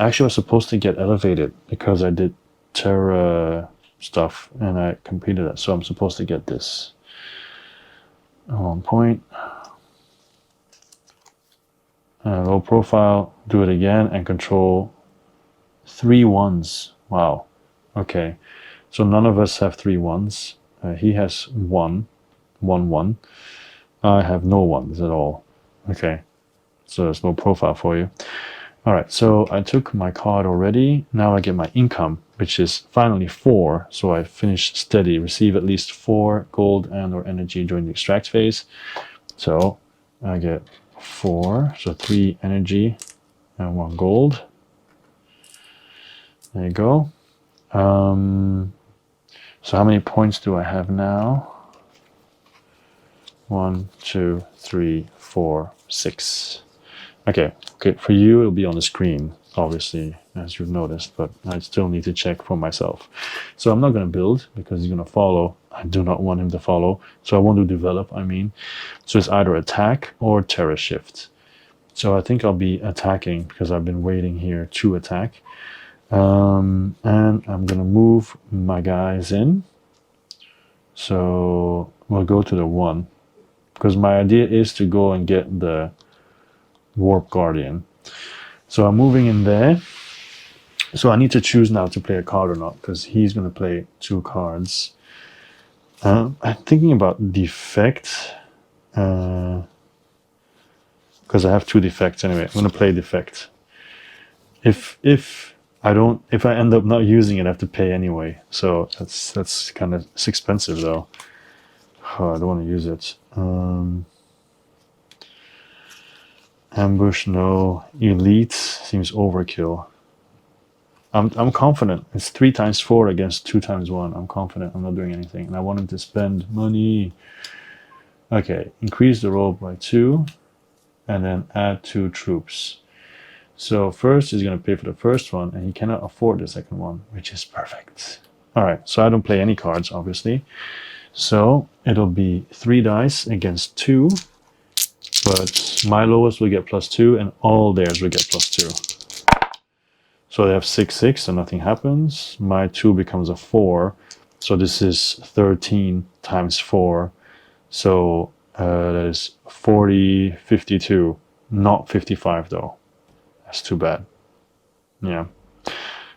actually I was supposed to get elevated because I did Terra stuff and I completed that. So I'm supposed to get this. 1 point. Low profile, do it again, and control 3 1s. Wow. Okay. So none of us have 3 1s. He has 1, 1, 1. I have no 1s at all. Okay. So there's no profile for you. All right. So I took my card already. Now I get my income, which is finally 4. So I finish steady. Receive at least 4 gold and/or energy during the extract phase. So I get 4. So 3 energy and 1 gold. There you go. So how many points do I have now? 1, 2, 3, 4, 6. Okay. For you, it'll be on the screen, obviously, as you've noticed, but I still need to check for myself. So I'm not going to build because he's going to follow. I do not want him to follow. So I want to develop, I mean. So it's either attack or terror shift. So I think I'll be attacking because I've been waiting here to attack. And I'm going to move my guys in. So we'll go to the 1. Because my idea is to go and get the Warp Guardian. So I'm moving in there. So I need to choose now to play a card or not, because he's going to play 2 cards. I'm thinking about defect. Because I have 2 defects anyway. I'm going to play defect. If I end up not using it, I have to pay anyway. So that's kind of, it's expensive though. Oh, I don't want to use it. Ambush, no. Elite seems overkill. I'm confident. It's 3 × 4 against 2 × 1. I'm confident I'm not doing anything. And I want him to spend money. Okay, increase the roll by 2. And then add 2 troops. So first he's going to pay for the first one. And he cannot afford the second one, which is perfect. Alright, so I don't play any cards, obviously. So it'll be 3 dice against 2. But my lowest will get +2 and all theirs will get +2. So they have 6, 6 and nothing happens. My 2 becomes a 4. So this is 13 × 4. So that is 40, 52. Not 55 though. That's too bad. Yeah.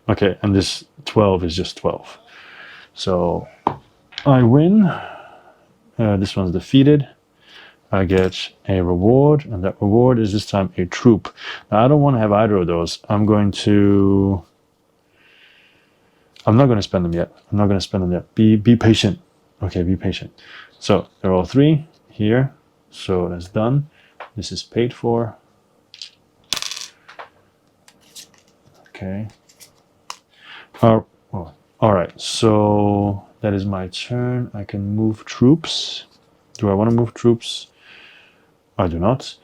Okay, and this 12 is just 12. So I win. This one's defeated. I get a reward, and that reward is this time a troop. Now I don't want to have either of those. I'm going to I'm not going to spend them yet. I'm not going to spend them yet. Be patient. Okay, be patient. So they're all 3 here. So that's done. This is paid for. Okay. Oh, all right. So that is my turn. I can move troops. Do I want to move troops? I do not.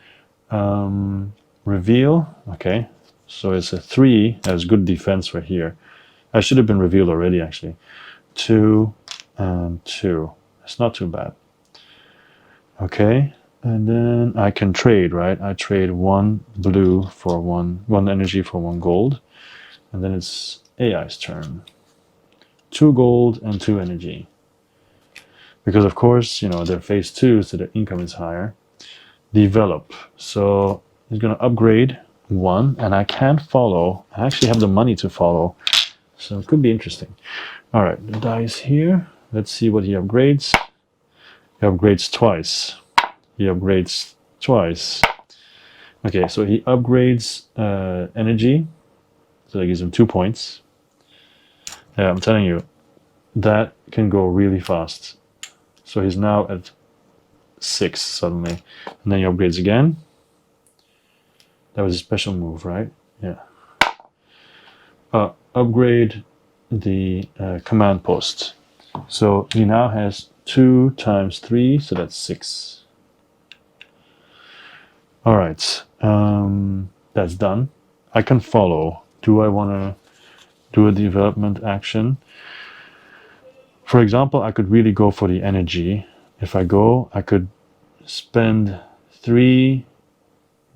Reveal. Okay. So it's a 3. That's good defense right here. I should have been revealed already, actually. 2 and 2. It's not too bad. Okay. And then I can trade, right? I trade 1 blue for 1 energy for 1 gold. And then it's AI's turn. 2 gold and 2 energy. Because of course, you know, they're phase 2, so their income is higher. Develop. So he's going to upgrade 1, and I can't follow. I actually have the money to follow. So it could be interesting. All right, the dice here. Let's see what he upgrades. He upgrades twice. He upgrades twice. Okay, so he upgrades energy. So that gives him 2 points. Yeah, I'm telling you, that can go really fast. So he's now at 6 suddenly. And then he upgrades again. That was a special move, right? Yeah. Upgrade the command post. So he now has 2 times 3, so that's 6. All right. That's done. I can follow. Do I want to do a development action? For example, I could really go for the energy. If I go, I could spend 3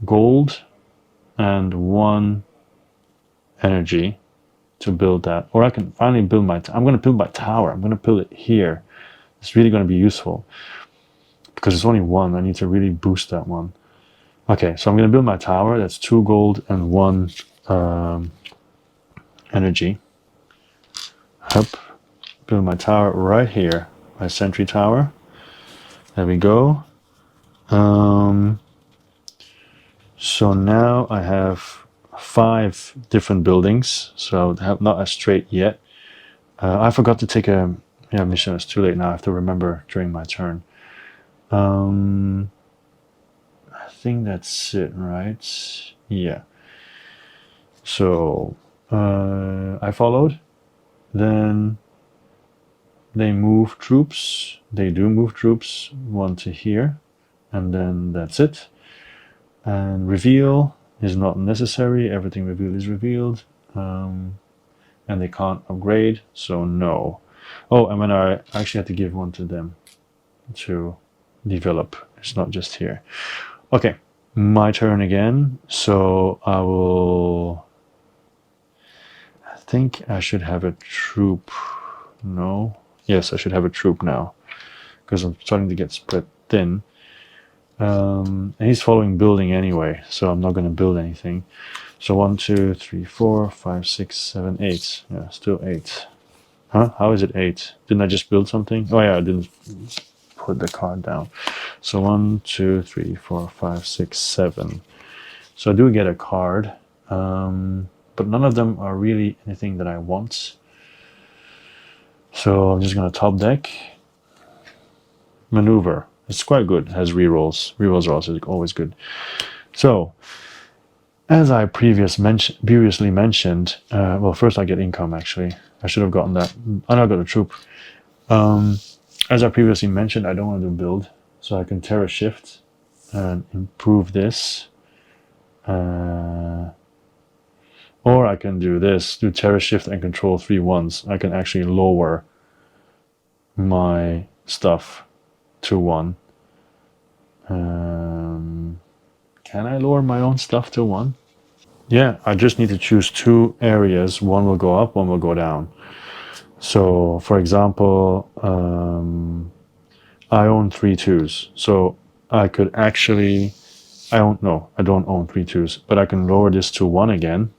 gold and 1 energy to build that. Or I can finally build my... I'm going to build my tower. I'm going to build it here. It's really going to be useful. Because it's only 1. I need to really boost that one. Okay, so I'm going to build my tower. That's 2 gold and 1 energy. Up. Build my tower right here. My sentry tower. There we go. So now I have 5 different buildings. So not as straight yet. I forgot to take a mission. It's too late now. I have to remember during my turn. I think that's it, right? Yeah. So I followed. Then they move troops. They do move troops. 1 to here. And then that's it. And reveal is not necessary. Everything revealed is revealed. And they can't upgrade, so no. Oh, and when I actually had to give 1 to them to develop. It's not just here. Okay, my turn again. So I think I should have a troop. No. Yes, I should have a troop now. Because I'm starting to get spread thin. And he's following building anyway, so I'm not going to build anything. So 1, 2, 3, 4, 5, 6, 7, 8. Yeah, still 8. Huh? How is it 8? Didn't I just build something? Oh yeah, I didn't put the card down. So 1, 2, 3, 4, 5, 6, 7. So I do get a card, but none of them are really anything that I want. So I'm just going to top deck. Maneuver. It's quite good. It has rerolls. Rerolls are also always good. So, as I previously mentioned, well, first I get income, actually. I should have gotten that. I now got a troop. As I previously mentioned, I don't want to do build. So I can Terra Shift and improve this. Or I can do this, do Terra Shift and control 3 ones. I can actually lower my stuff to 1. Can I lower my own stuff to 1? Yeah, I just need to choose 2 areas. 1 will go up, 1 will go down. So, for example, I own 3 2s. So I could actually... I don't own 3 2s, but I can lower this to 1 again.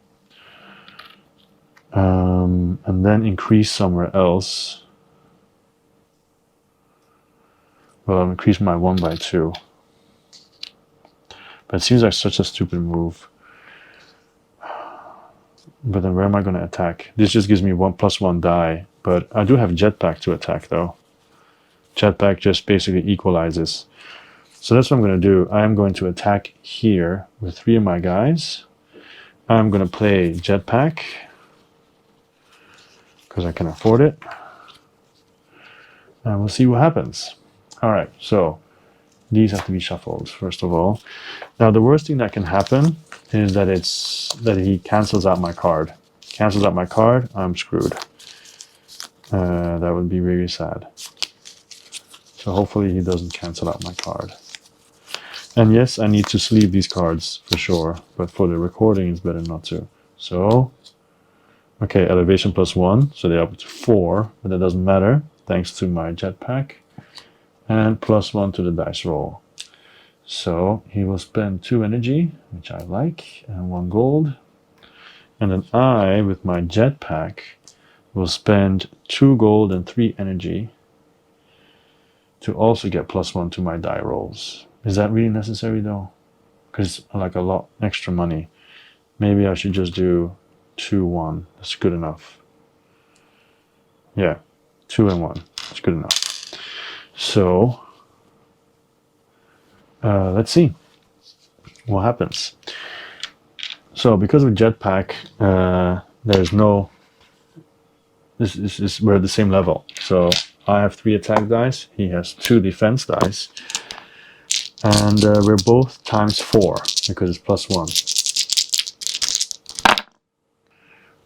And then increase somewhere else. Well, I'll increase my 1 by 2. But it seems like such a stupid move. But then where am I going to attack? This just gives me 1+1 die. But I do have jetpack to attack though. Jetpack just basically equalizes. So that's what I'm going to do. I'm going to attack here with 3 of my guys. I'm going to play jetpack because I can afford it. And we'll see what happens. All right, so these have to be shuffled first of all. Now the worst thing that can happen is that he cancels out my card. Cancels out my card, I'm screwed. That would be really sad. So hopefully he doesn't cancel out my card. And yes, I need to sleeve these cards for sure, but for the recording it's better not to. So, okay, elevation +1, so they're up to 4, but that doesn't matter thanks to my jetpack. And +1 to the dice roll. So he will spend 2 energy, which I like, and 1 gold. And then I, with my jetpack, will spend 2 gold and 3 energy to also get +1 to my die rolls. Is that really necessary though? Because I like a lot extra money. Maybe I should just do 2, 1. That's good enough. Yeah, 2 and 1. That's good enough. So, let's see what happens. So, because of jetpack, there's no. We're at the same level. So I have 3 attack dice. He has 2 defense dice, and we're both ×4 because it's +1.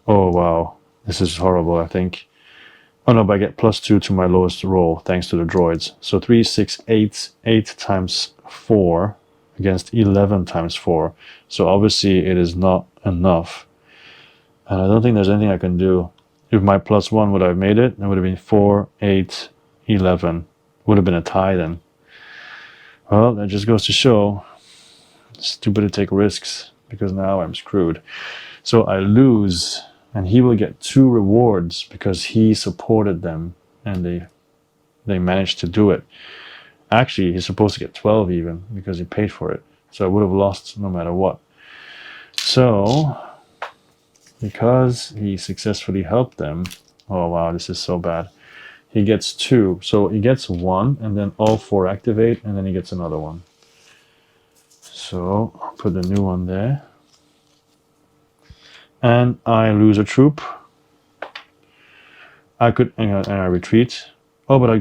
Oh wow, this is horrible. I think. Oh no, but I get +2 to my lowest roll thanks to the droids. So 3, 6, 8, 8 times 4 against 11 times 4. So obviously it is not enough. And I don't think there's anything I can do. If my +1 would have made it, it would have been 4, 8, 11. Would have been a tie then. Well, that just goes to show it's stupid to take risks because now I'm screwed. So I lose. And he will get 2 rewards because he supported them and they managed to do it. Actually, he's supposed to get 12 even because he paid for it. So I would have lost no matter what. So, because he successfully helped them, oh wow, this is so bad. He gets 2. So he gets 1 and then all 4 activate and then he gets another one. So I'll put the new one there. And I lose a troop. I could, and I retreat. Oh, but I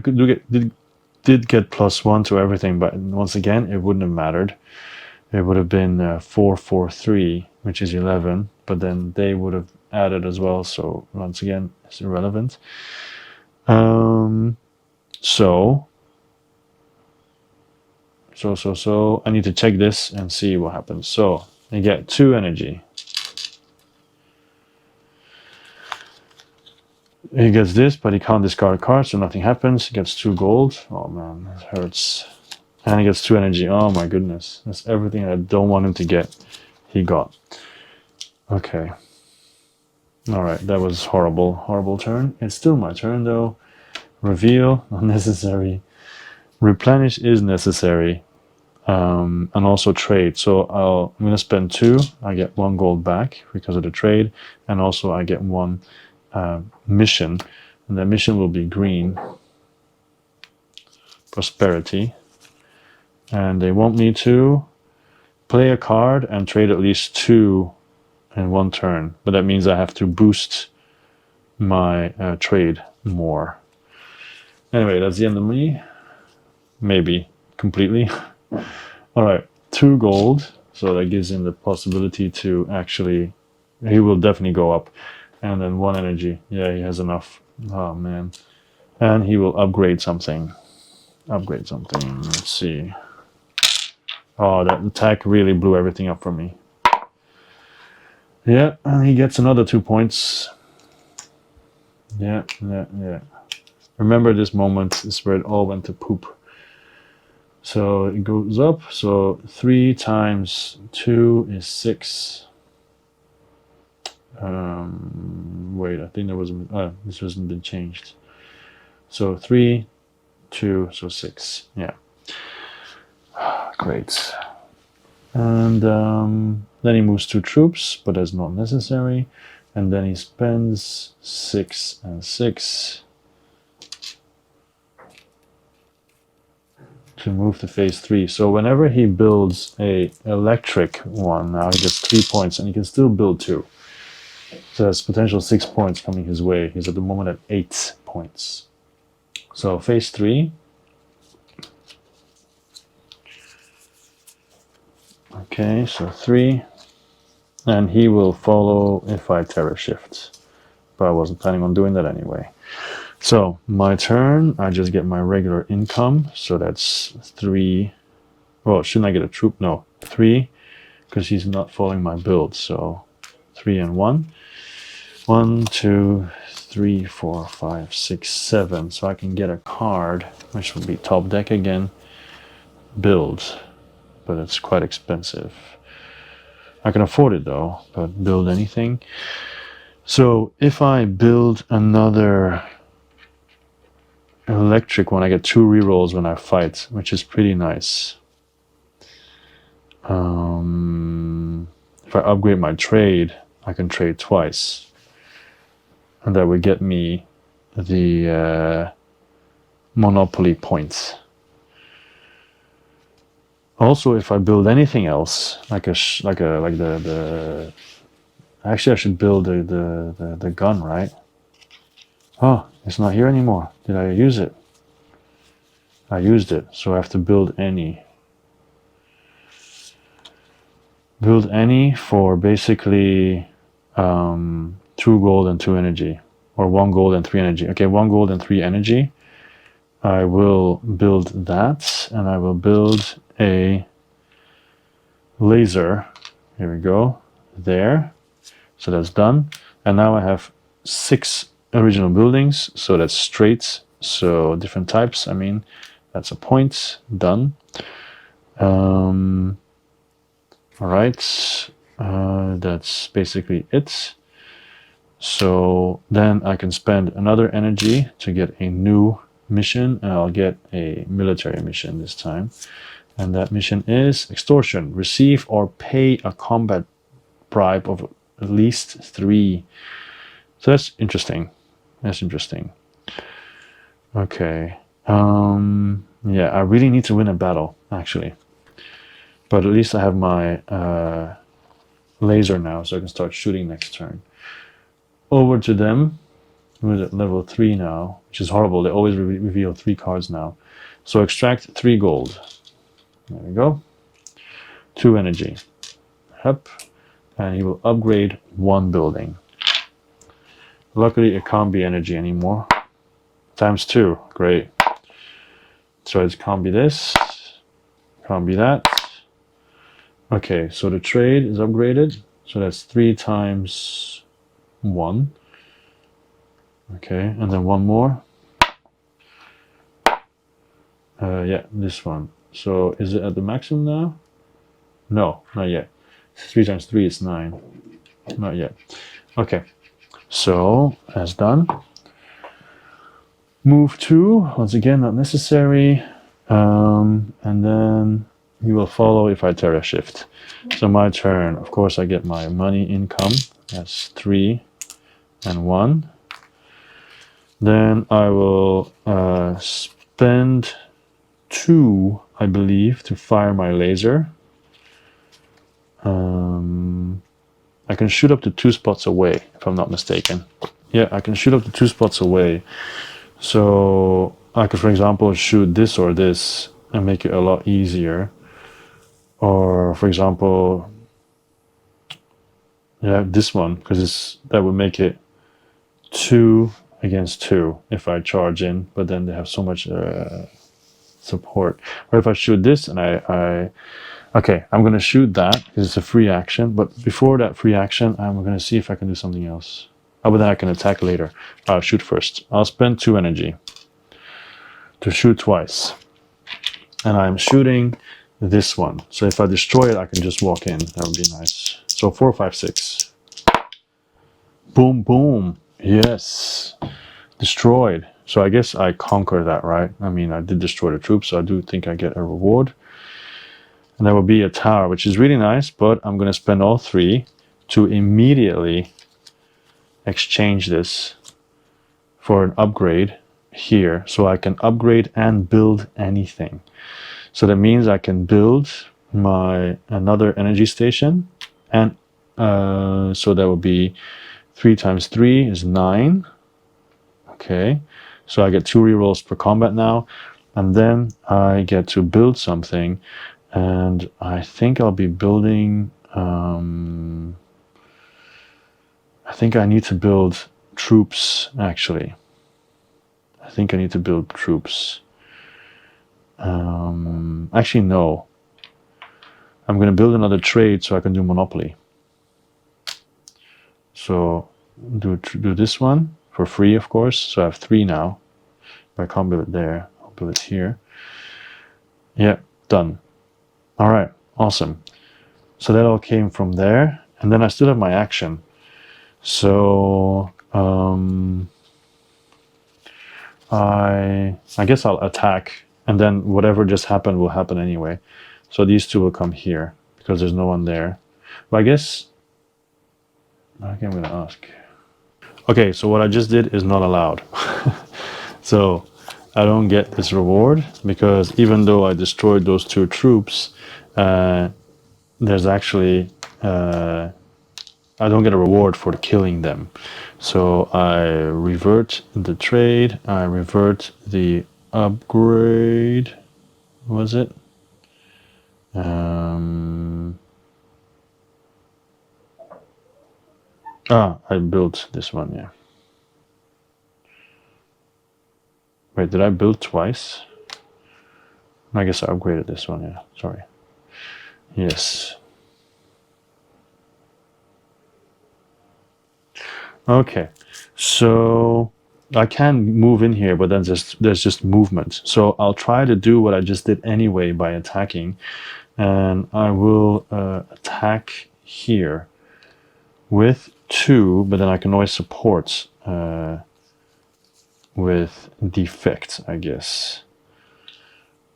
did get +1 to everything, but once again, it wouldn't have mattered. It would have been 4, 4, 3, which is 11, but then they would have added as well, so once again, it's irrelevant. So I need to check this and see what happens. So I get 2 energy. He gets this, but he can't discard a card, so nothing happens. He gets 2 gold. Oh man, that hurts. And he gets 2 energy. Oh my goodness. That's everything I don't want him to get. He got. Okay. Alright, that was horrible. Horrible turn. It's still my turn though. Reveal, unnecessary. Replenish is necessary. And also trade. So I'm going to spend 2. I get 1 gold back because of the trade. And also I get 1 mission, and that mission will be green prosperity, and they want me to play a card and trade at least 2 in 1 turn, but that means I have to boost my trade more. Anyway, that's the end of me, maybe completely. All right, 2 gold, so that gives him the possibility to actually, he will definitely go up. And then 1 energy. Yeah, he has enough. Oh, man. And he will upgrade something. Upgrade something. Let's see. Oh, that attack really blew everything up for me. Yeah, and he gets another 2 points. Yeah. Remember this moment is where it all went to poop. So it goes up. So 3 times 2 is 6. Wait, I think there was this hasn't been changed. So 3, 2, so 6. Yeah. Great. And then he moves 2 troops, but that's not necessary. And then he spends 6 and 6 to move to phase 3. So whenever he builds a electric one, now he gets 3 points, and he can still build 2. So that's potential 6 points coming his way. He's at the moment at 8 points. So phase 3. Okay, so 3. And he will follow if I Terra Shift. But I wasn't planning on doing that anyway. So my turn, I just get my regular income. So that's 3. Well, shouldn't I get a troop? No, 3, because he's not following my build. So 3 and 1. 1, 2, 3, 4, 5, 6, 7. So I can get a card, which will be top deck again. Build. But it's quite expensive. I can afford it though, but build anything. So if I build another electric one, I get 2 rerolls when I fight, which is pretty nice. If I upgrade my trade, I can trade twice. And that would get me the monopoly points. Also, if I build anything else, actually I should build the gun, right? Oh, it's not here anymore. Did I use it? I used it, so I have to build any. Build any for basically 2 gold and 2 energy, or 1 gold and 3 energy. Okay, 1 gold and 3 energy. I will build that, and I will build a laser. Here we go. There. So that's done. And now I have 6 original buildings. So that's straight. So different types. I mean, that's a point. Done. All right. That's basically it. So then I can spend another energy to get a new mission, and I'll get a military mission this time. And that mission is extortion. Receive or pay a combat bribe of at least 3. So that's interesting. That's interesting. Okay. Yeah, I really need to win a battle, actually. But at least I have my laser now, so I can start shooting next turn. Over to them. We're at level 3 now, which is horrible. They always reveal 3 cards now. So extract 3 gold. There we go. 2 energy. Yep. And he will upgrade 1 building. Luckily, it can't be energy anymore. Times 2. Great. So it can't be this. Can't be that. Okay, so the trade is upgraded. So that's 3 times 1. Okay, and then 1 more. Yeah, this one. So is it at the maximum now? No, not yet. 3 times 3 is 9. Not yet. Okay, so that's done. Move 2, once again, not necessary. And then he will follow if I Terra Shift. So my turn, of course, I get my money income. That's 3 and 1. Then I will spend 2, I believe, to fire my laser. I can shoot up to 2 spots away, if I'm not mistaken. Yeah, I can shoot up to 2 spots away. So I could, for example, shoot this or this and make it a lot easier. Or, for example, yeah, this one, because that would make it 2 against 2 if I charge in, but then they have so much support. Or if I shoot this and okay, I'm going to shoot that because it's a free action, but before that free action, I'm going to see if I can do something else. Oh, but then I can attack later. I'll shoot first. I'll spend 2 energy to shoot twice. And I'm shooting this one. So if I destroy it, I can just walk in. That would be nice. So 4, 5, 6. Boom, boom. Yes. Destroyed. So I guess I conquer that, right? I mean, I did destroy the troops, so I do think I get a reward. And that will be a tower, which is really nice, but I'm going to spend all 3 to immediately exchange this for an upgrade here, so I can upgrade and build anything. So that means I can build another energy station, and so that would be 3 times 3 is 9. Okay, so I get 2 rerolls per combat now, and then I get to build something, and I think I'll be building. I think I need to build troops, actually. I think I need to build troops. Actually, no. I'm going to build another trade so I can do monopoly. So do this one for free, of course. So I have 3 now. If I can't build it there, I'll build it here. Yeah, done. All right, awesome. So that all came from there, and then I still have my action. So I guess I'll attack, and then whatever just happened will happen anyway. So these 2 will come here because there's no one there. But I guess okay, I'm gonna ask. Okay, so what I just did is not allowed. So I don't get this reward because even though I destroyed those 2 troops, there's actually I don't get a reward for killing them. So I revert the trade, I revert the upgrade. Was it? I built this one, yeah. Wait, did I build twice? I guess I upgraded this one, yeah, sorry. Yes. Okay, so I can move in here, but then there's just movement. So I'll try to do what I just did anyway by attacking, and I will attack here with 2, but then I can always support with defect, I guess.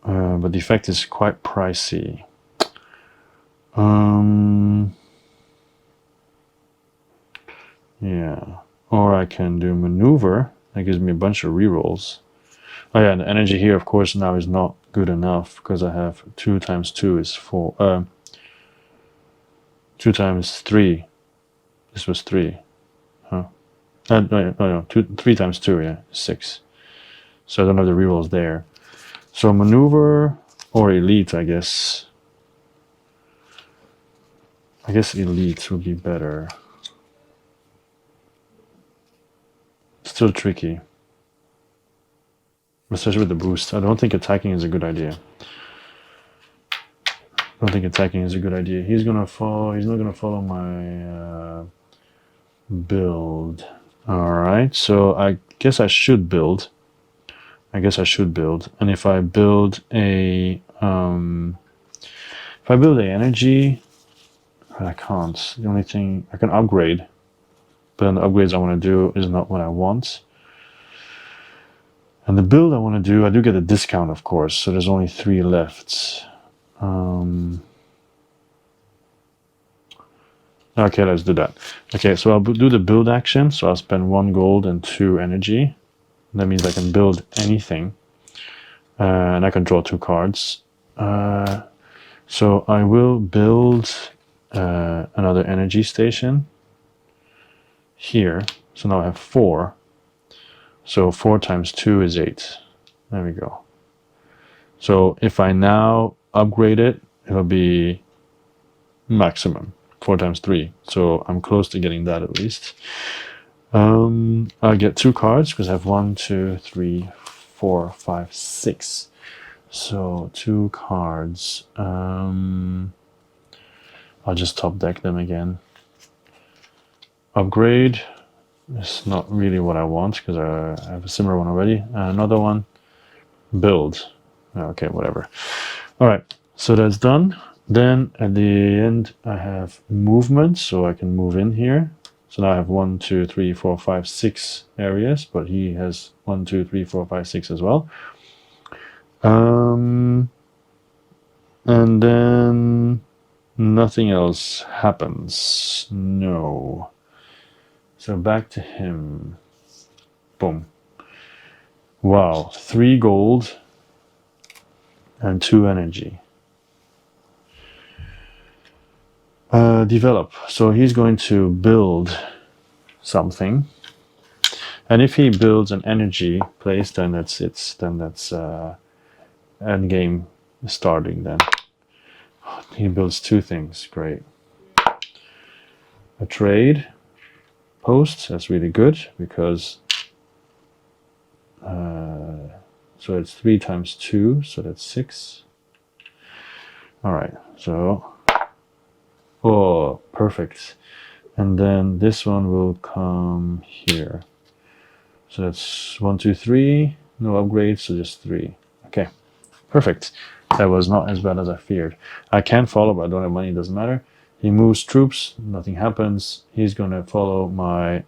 But defect is quite pricey. Yeah, or I can do maneuver. That gives me a bunch of rerolls. Oh yeah, and the energy here, of course, now is not good enough because I have 2 times 2 is 4. 2 times 3. This was 3. Huh? No. 3 times 2, yeah, 6. So I don't have the rerolls there. So maneuver or elite, I guess. I guess elite would be better. Still tricky. Especially with the boost. I don't think attacking is a good idea. He's not gonna follow my build. Alright, so I guess I should build. And if I build a energy, I can't. The only thing I can upgrade, but then the upgrades I want to do is not what I want. And the build I want to do, I do get a discount, of course, so there's only 3 left. Okay, let's do that. Okay, so I'll do the build action, so I'll spend 1 gold and 2 energy. That means I can build anything, and I can draw 2 cards. So I will build another energy station here. So now I have 4. So 4 times 2 is 8. There we go. So if I now upgrade it, it'll be maximum 4 times 3. So I'm close to getting that at least. I'll get 2 cards because I have 1, 2, 3, 4, 5, 6. So 2 cards. I'll just top deck them again. Upgrade. It's not really what I want because I have a similar one already. Another one. Build. Okay, whatever. Alright, so that's done. Then at the end I have movement, so I can move in here. So now I have 1, 2, 3, 4, 5, 6 areas, but he has 1, 2, 3, 4, 5, 6 as well. And then nothing else happens. No. So back to him. Boom. Wow, 3 gold and 2 energy. Develop. So he's going to build something. And if he builds an energy place, then that's it. Then that's end game starting then. He builds 2 things. Great. A trade post. That's really good because so it's 3 times 2, so that's 6. All right. So oh, perfect. And then this one will come here. So that's 1, 2, 3. No upgrades, so just 3. Okay, perfect. That was not as bad as I feared. I can follow, but I don't have money. It doesn't matter. He moves troops. Nothing happens. He's going to follow my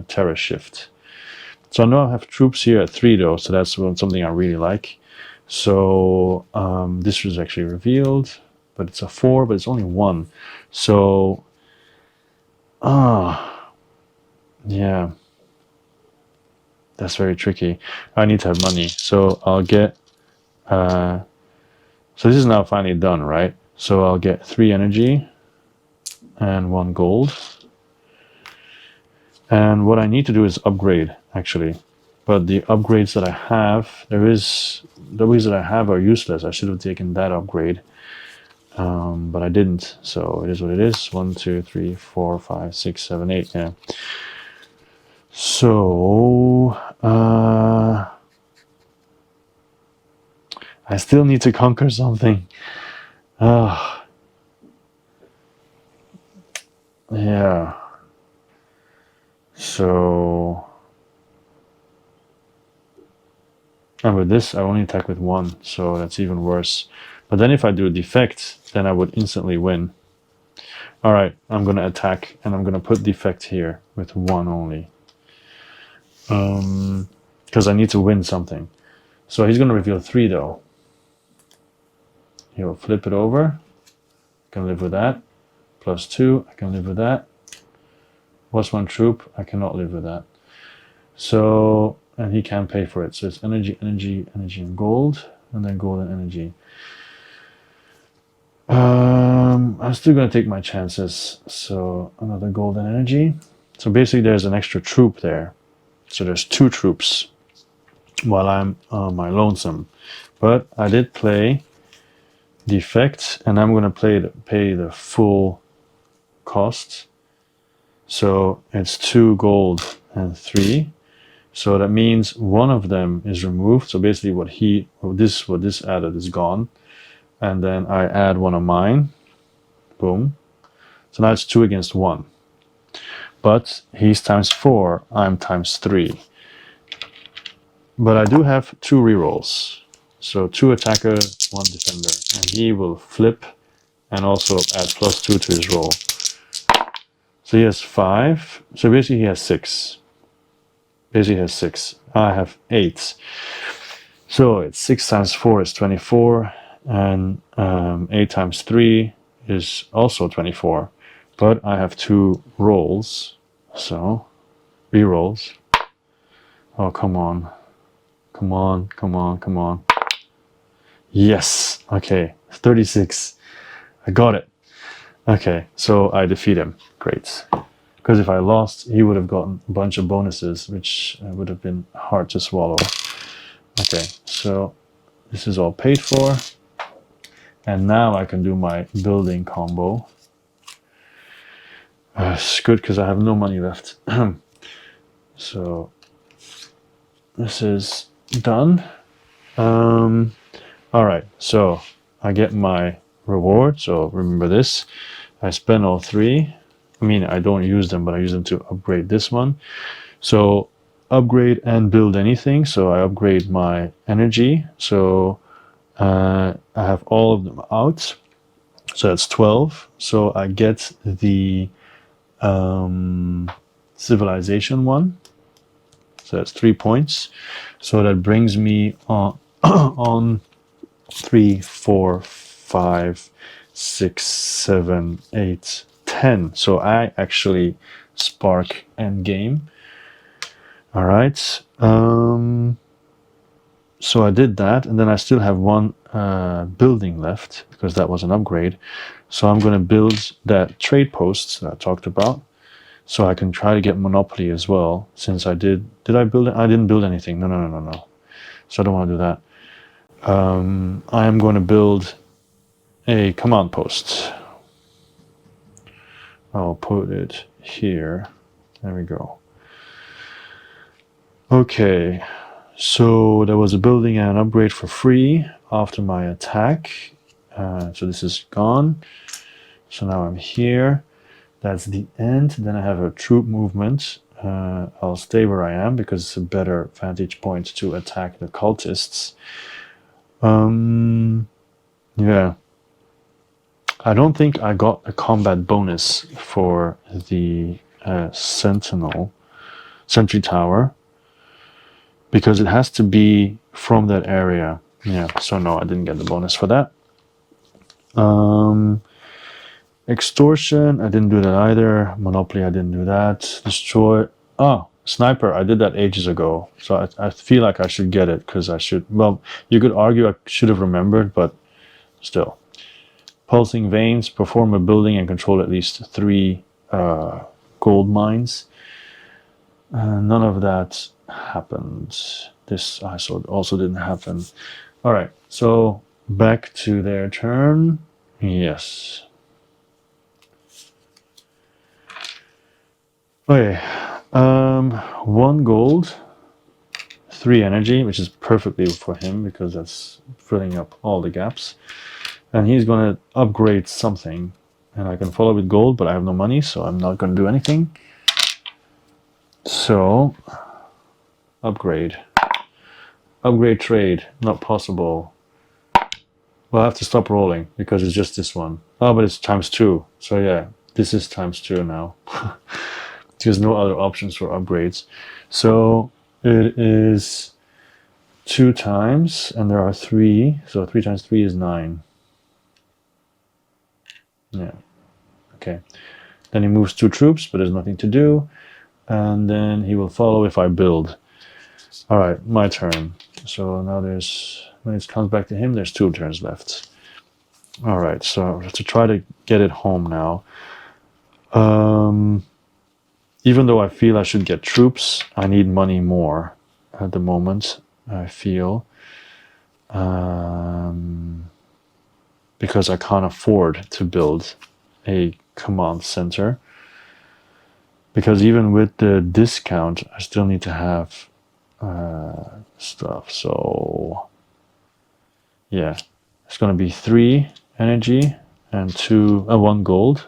terrace shift. So now I have troops here at 3 though. So that's something I really like. So this was actually revealed, but it's a 4, but it's only 1. So yeah. That's very tricky. I need to have money. So I'll get, so this is now finally done, right? So I'll get 3 energy and 1 gold. And what I need to do is upgrade, actually. But the upgrades that I have, the ways that I have are useless. I should have taken that upgrade. But I didn't. So it is what it is. 1, 2, 3, 4, 5, 6, 7, 8. Yeah. So, I still need to conquer something. Yeah. So, and with this, I only attack with 1, so that's even worse. But then if I do a defect, then I would instantly win. All right, I'm going to attack, and I'm going to put defect here with 1 only. Because I need to win something. So he's going to reveal 3 though. He'll flip it over. I can live with that. Plus 2, I can live with that. What's 1 troop? I cannot live with that. So, and he can pay for it. So it's energy, energy, energy, and gold. And then gold and energy. I'm still going to take my chances. So another gold and energy. So basically there's an extra troop there. So there's 2 troops while I'm on my lonesome. But I did play defect, and I'm going to pay the full cost. So it's 2 gold and 3. So that means 1 of them is removed. So basically what this added is gone. And then I add 1 of mine. Boom. So now it's 2 against 1. But he's times 4, I'm times 3. But I do have 2 rerolls. So 2 attacker, 1 defender. And he will flip and also add plus 2 to his roll. So he has 5. So basically he has 6. Basically he has 6. I have 8. So it's 6 times 4 is 24. And 8 times 3 is also 24. But I have 2 rolls. So, rerolls. Oh, come on. Come on, come on, come on. Yes. Okay, 36. I got it. Okay, so I defeat him. Great. Because if I lost, he would have gotten a bunch of bonuses, which would have been hard to swallow. Okay, so this is all paid for. And now I can do my building combo. It's good because I have no money left. So this is done. All right, so I get my reward. So remember this. I spend all 3. I mean, I don't use them, but I use them to upgrade this one. So upgrade and build anything. So I upgrade my energy. So I have all of them out. So that's 12. So I get the civilization one. So that's 3 points. So that brings me on 3, 4, 5, 6, 7, 8, 10. So I actually spark endgame. All right. So I did that, and then I still have one building left because that was an upgrade. So I'm going to build that trade post that I talked about, so I can try to get monopoly as well. Since I did I build it? I didn't build anything. No. So I don't want to do that. I am going to build a command post. I'll put it here. There we go. Okay, so there was a building and an upgrade for free after my attack. So this is gone. So now I'm here. That's the end. Then I have a troop movement. I'll stay where I am because it's a better vantage point to attack the cultists. Yeah. I don't think I got a combat bonus for the sentry tower, because it has to be from that area. Yeah, so no, I didn't get the bonus for that. Extortion, I didn't do that either. Monopoly, I didn't do that. Destroy. Oh, sniper, I did that ages ago. So I feel like I should get it because I should. Well, you could argue I should have remembered, but still. Pulsing veins, perform a building and control at least 3 gold mines. None of that happened. This also didn't happen. All right, so back to their turn. Yes. Okay, 1 gold, 3 energy, which is perfectly for him because that's filling up all the gaps. And he's going to upgrade something, and I can follow with gold, but I have no money, so I'm not going to do anything. So, upgrade trade, not possible. Well, I have to stop rolling because it's just this one. Oh, but it's ×2. So yeah, this is ×2 now. There's no other options for upgrades. So it is 2 times, and there are 3. So 3 times 3 is 9. Yeah. Okay. Then he moves 2 troops, but there's nothing to do. And then he will follow if I build. All right, my turn. So now when it comes back to him, there's 2 turns left. All right, so to try to get it home now. Even though I feel I should get troops, I need money more at the moment, I feel. Because I can't afford to build a command center. Because even with the discount, I still need to have stuff. So yeah, it's going to be 3 energy and 1 gold.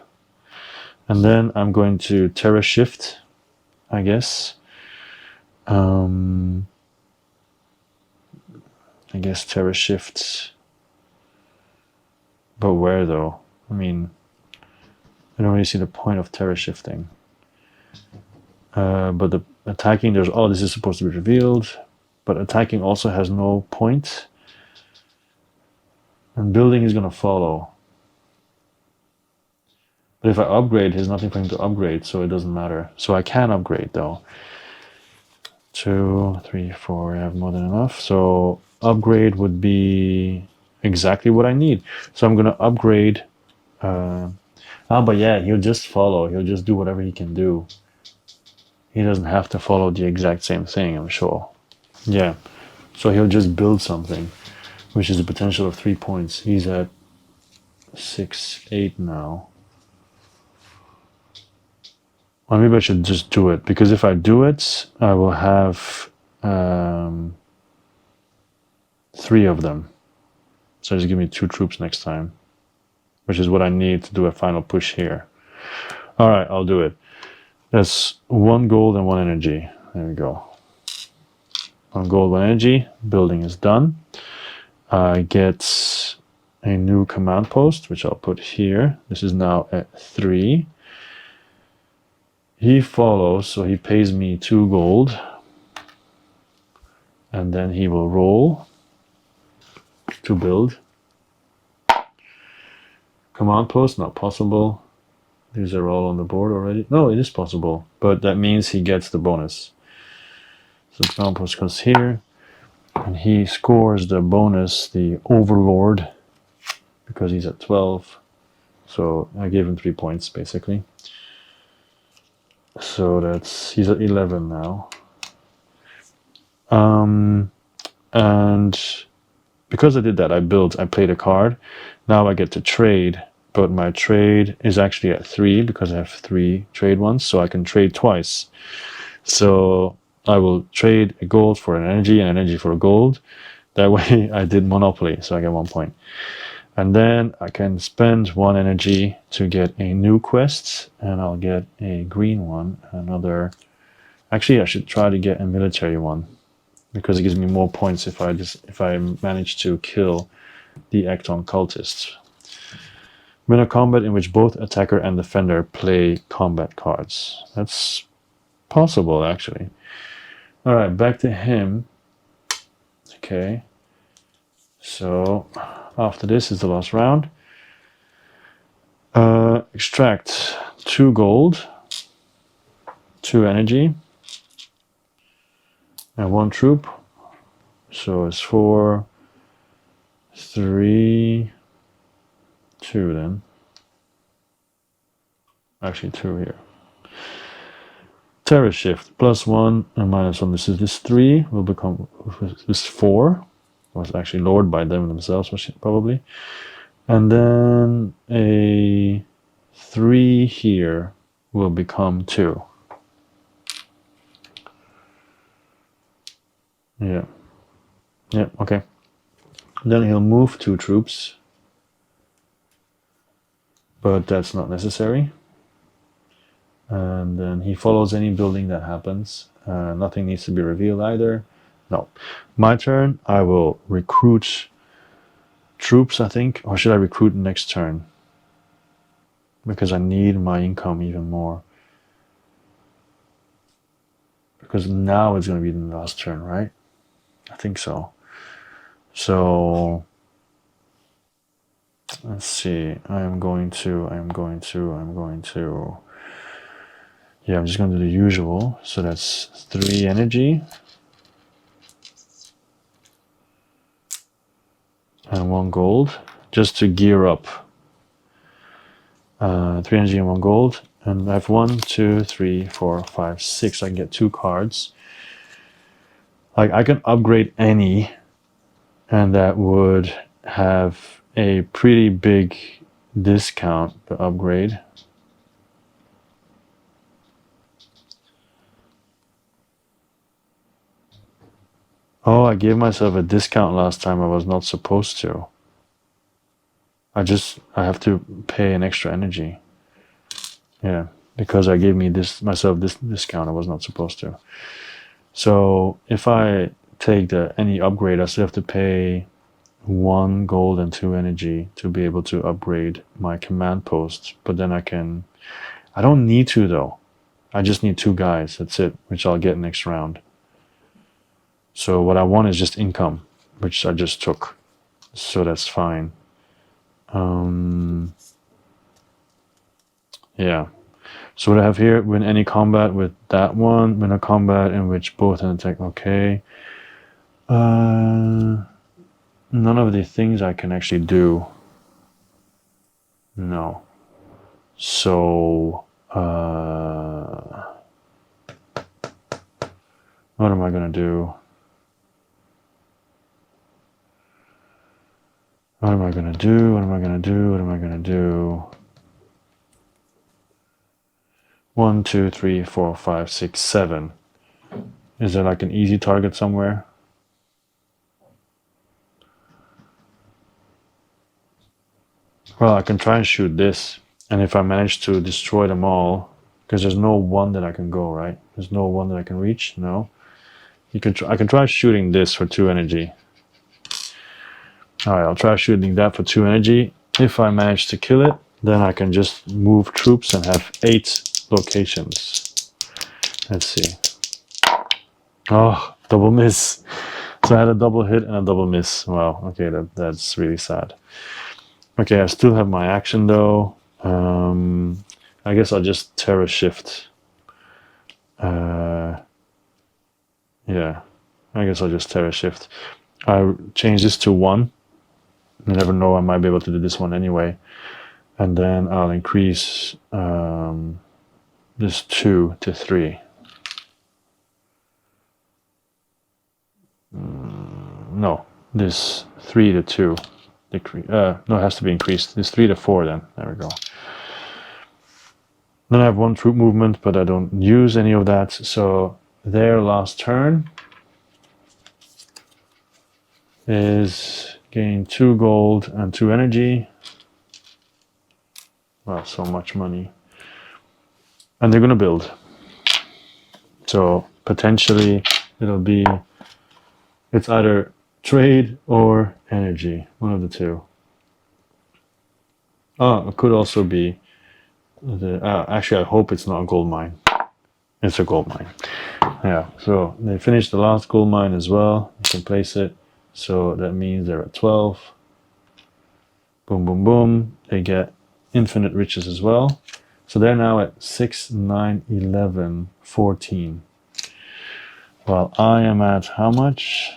And then I'm going to Terra Shift, I guess. I guess Terra Shift. But where though? I mean, I don't really see the point of Terra Shifting. But the attacking, this is supposed to be revealed. But attacking also has no point. And building is going to follow. But if I upgrade, there's nothing for him to upgrade, so it doesn't matter. So I can upgrade though. 2, 3, 4, I have more than enough. So upgrade would be exactly what I need. So I'm going to upgrade. But yeah, he'll just follow. He'll just do whatever he can do. He doesn't have to follow the exact same thing, I'm sure. Yeah, so he'll just build something, which is a potential of 3 points. He's at 6, 8 now. Well, maybe I should just do it, because if I do it, I will have 3 of them. So just give me 2 troops next time, which is what I need to do a final push here. All right, I'll do it. That's 1 gold and 1 energy. There we go. 1 gold, 1 energy. Building is done. I get a new command post, which I'll put here. This is now at 3. He follows, so he pays me 2 gold. And then he will roll to build. Command post, not possible. These are all on the board already. No, it is possible, but that means he gets the bonus. So Krampus goes here, and he scores the bonus, the Overlord, because he's at 12. So I gave him 3 points, basically. So he's at 11 now. And because I did that, I played a card. Now I get to trade, but my trade is actually at 3 because I have 3 trade ones, so I can trade twice. So I will trade a gold for an energy and energy for a gold. That way I did Monopoly, so I get 1 point. And then I can spend 1 energy to get a new quest, and I'll get a green one, another. Actually, I should try to get a military one, because it gives me more points if I manage to kill the Ecton cultists. Win a combat in which both attacker and defender play combat cards. That's possible, actually. All right, back to him. Okay. So after this is the last round. Extract 2 gold, 2 energy, and 1 troop. So it's 4, 3, 2 then. Actually 2 here. Terror shift, +1 and -1. This 3 will become this 4. Was actually lowered by them themselves, probably. And then a 3 here will become 2. Yeah. Yeah, okay. Then he'll move 2 troops. But that's not necessary. And then he follows any building that happens. Nothing needs to be revealed either. No. My turn, I will recruit troops, I think. Or should I recruit next turn? Because I need my income even more. Because now it's going to be the last turn, right? I think so. So let's see. I'm going to. Yeah, I'm just going to do the usual. So that's 3 energy. And 1 gold. Just to gear up. 3 energy and 1 gold. And I have 1, 2, 3, 4, 5, 6. I can get 2 cards. Like, I can upgrade any. And that would have a pretty big discount to upgrade. Oh, I gave myself a discount last time I was not supposed to. I have to pay an extra energy. Yeah, because I gave myself this discount I was not supposed to. So if I take any upgrade, I still have to pay 1 gold and 2 energy to be able to upgrade my command post. But then I don't need to though. I just need 2 guys, that's it, which I'll get next round. So what I want is just income, which I just took. So that's fine. Yeah. So what I have here, win any combat with that one, win a combat in which both an attack, okay. None of the things I can actually do. No. So, what am I gonna do? What am I gonna do? 1, 2, 3, 4, 5, 6, 7. Is there like an easy target somewhere? Well, I can try and shoot this, and if I manage to destroy them all, because there's no one that I can go, right? There's no one that I can reach. No. I can try shooting this for 2 energy. All right, I'll try shooting that for 2 energy. If I manage to kill it, then I can just move troops and have 8 locations. Let's see. Oh, double miss. So I had a double hit and a double miss. Wow, okay, that's really sad. Okay, I still have my action though. I guess I'll just Terra Shift. Yeah, I guess I'll just Terra Shift. I change this to 1. You never know, I might be able to do this one anyway. And then I'll increase this 2 to 3. No, this 3 to 2. No, it has to be increased. This 3 to 4 then. There we go. Then I have 1 troop movement, but I don't use any of that. So their last turn is gain 2 gold and 2 energy. Wow, so much money. And they're going to build. So potentially it's either trade or energy, one of the two. It could also be actually I hope it's not a gold mine. It's a gold mine. Yeah, so they finished the last gold mine as well. You can place it. So that means they're at 12. Boom, boom, boom. They get infinite riches as well. So they're now at 6, 9, 11, 14. While I am at how much?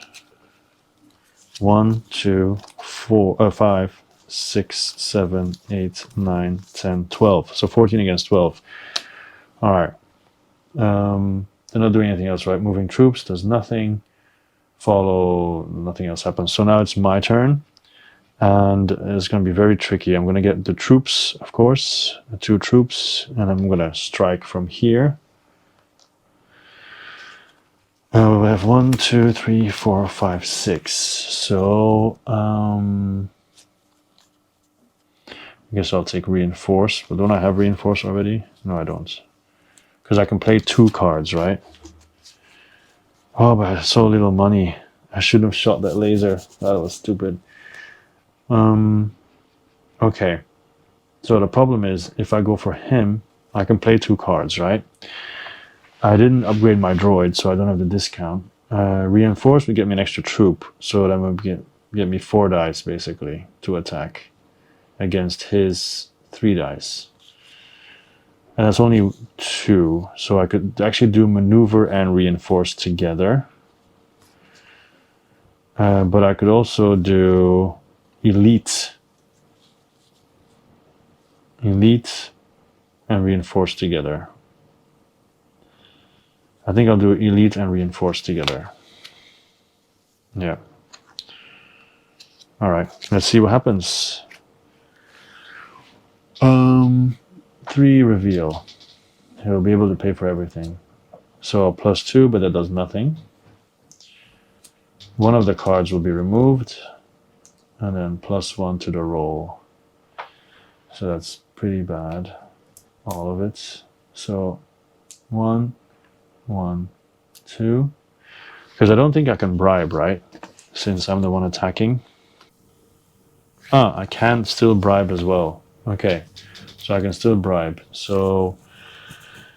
1, 2, 4, 5, 6, 7, 8, 9, 10, 12. So 14 against 12. All right. They're not doing anything else, right? Moving troops does nothing. Follow, nothing else happens. So now it's my turn. And it's going to be very tricky. I'm going to get the troops, of course, the 2 troops, and I'm going to strike from here. We have 1, 2, 3, 4, 5, 6. So I guess I'll take reinforce. But don't I have reinforce already? No, I don't. Because I can play 2 cards, right? Oh, but I have so little money. I shouldn't have shot that laser. That was stupid. Okay. So the problem is, if I go for him, I can play 2 cards, right? I didn't upgrade my droid, so I don't have the discount. Reinforce would get me an extra troop, so that would get me 4 dice, basically, to attack against his 3 dice. And that's only 2, so I could actually do maneuver and reinforce together. But I could also do elite and reinforce together. I think I'll do elite and reinforce together. Yeah. All right, let's see what happens. 3 reveal. He'll be able to pay for everything. So +2, but that does nothing. One of the cards will be removed, and then +1 to the roll. So that's pretty bad, all of it. So 1, 1, 2. Because I don't think I can bribe, right? Since I'm the one attacking. I can still bribe as well. Okay, so I can still bribe. So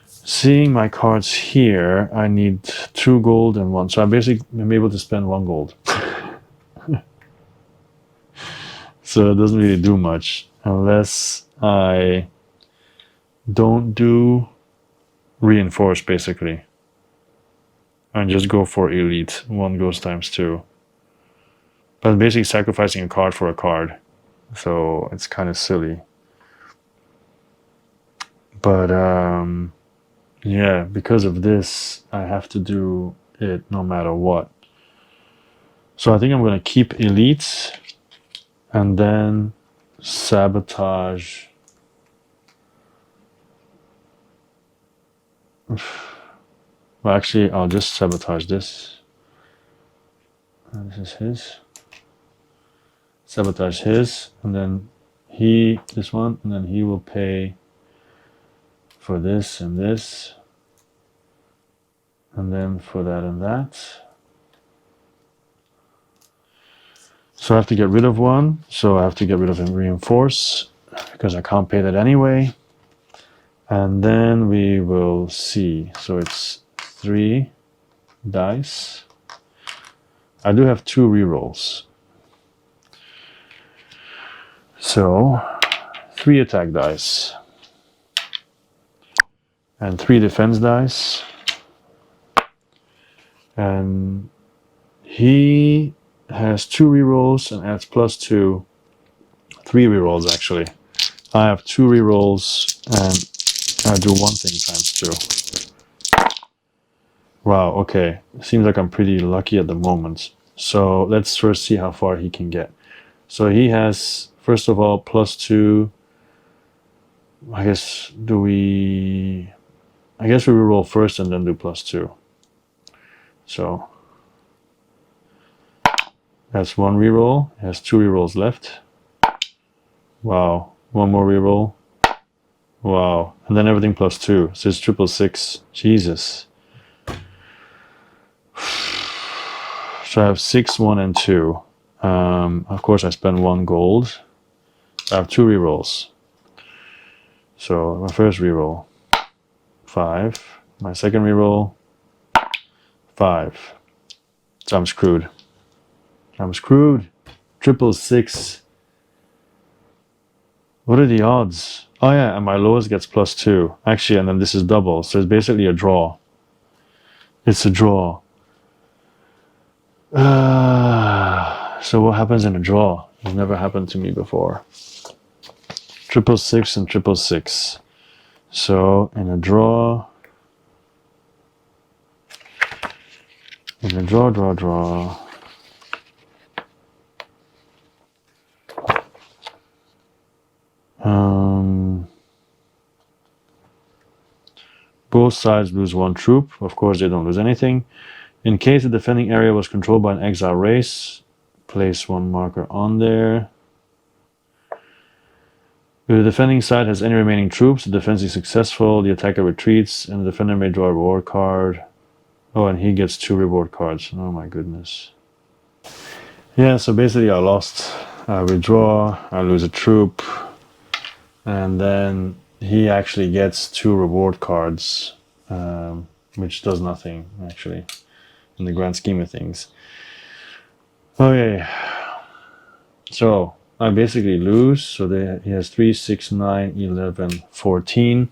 seeing my cards here, I need 2 gold and 1. So I basically am able to spend 1 gold. So it doesn't really do much unless I don't do reinforce, basically, and just go for elite. 1 goes ×2. But I'm basically sacrificing a card for a card, so it's kind of silly. But yeah, because of this, I have to do it no matter what. So I think I'm going to keep elite and then sabotage. Well, actually, I'll just sabotage this. This is his. Sabotage his, and then this one, and then he will pay for this and this, and then for that and that. So I have to get rid of 1, so I have to get rid of reinforce, because I can't pay that anyway. And then we will see. So it's 3 dice. I do have 2 rerolls. So 3 attack dice. and 3 defense dice. And he has 2 rerolls and adds +2. 3 rerolls actually. I have 2 rerolls and I do 1 thing times 2. Wow, okay. Seems like I'm pretty lucky at the moment. So let's first see how far he can get. So he has, first of all, +2. I guess we reroll first and then do +2. So that's 1 reroll. He has 2 rerolls left. Wow. 1 more reroll. Wow. And then everything +2. So it's 666. Jesus. So I have 6, 1, and 2. Of course, I spend 1 gold. I have 2 rerolls. So my first reroll, 5. My second reroll, 5. So I'm screwed. I'm screwed. 666. What are the odds? Oh yeah, and my lowest gets +2. Actually, and then this is double. So it's basically a draw. It's a draw. So what happens in a draw? It's never happened to me before. 666 and 666. So in a draw, draw. Both sides lose 1 troop. Of course, they don't lose anything. In case the defending area was controlled by an exile race, place 1 marker on there. If the defending side has any remaining troops, the defense is successful, the attacker retreats, and the defender may draw a reward card. Oh, and he gets 2 reward cards. Oh my goodness. Yeah, so basically I lost. I withdraw, I lose a troop, and then he actually gets 2 reward cards, which does nothing, actually, in the grand scheme of things. Okay, so I basically lose. So he has 3, 6, 9, 11, 14.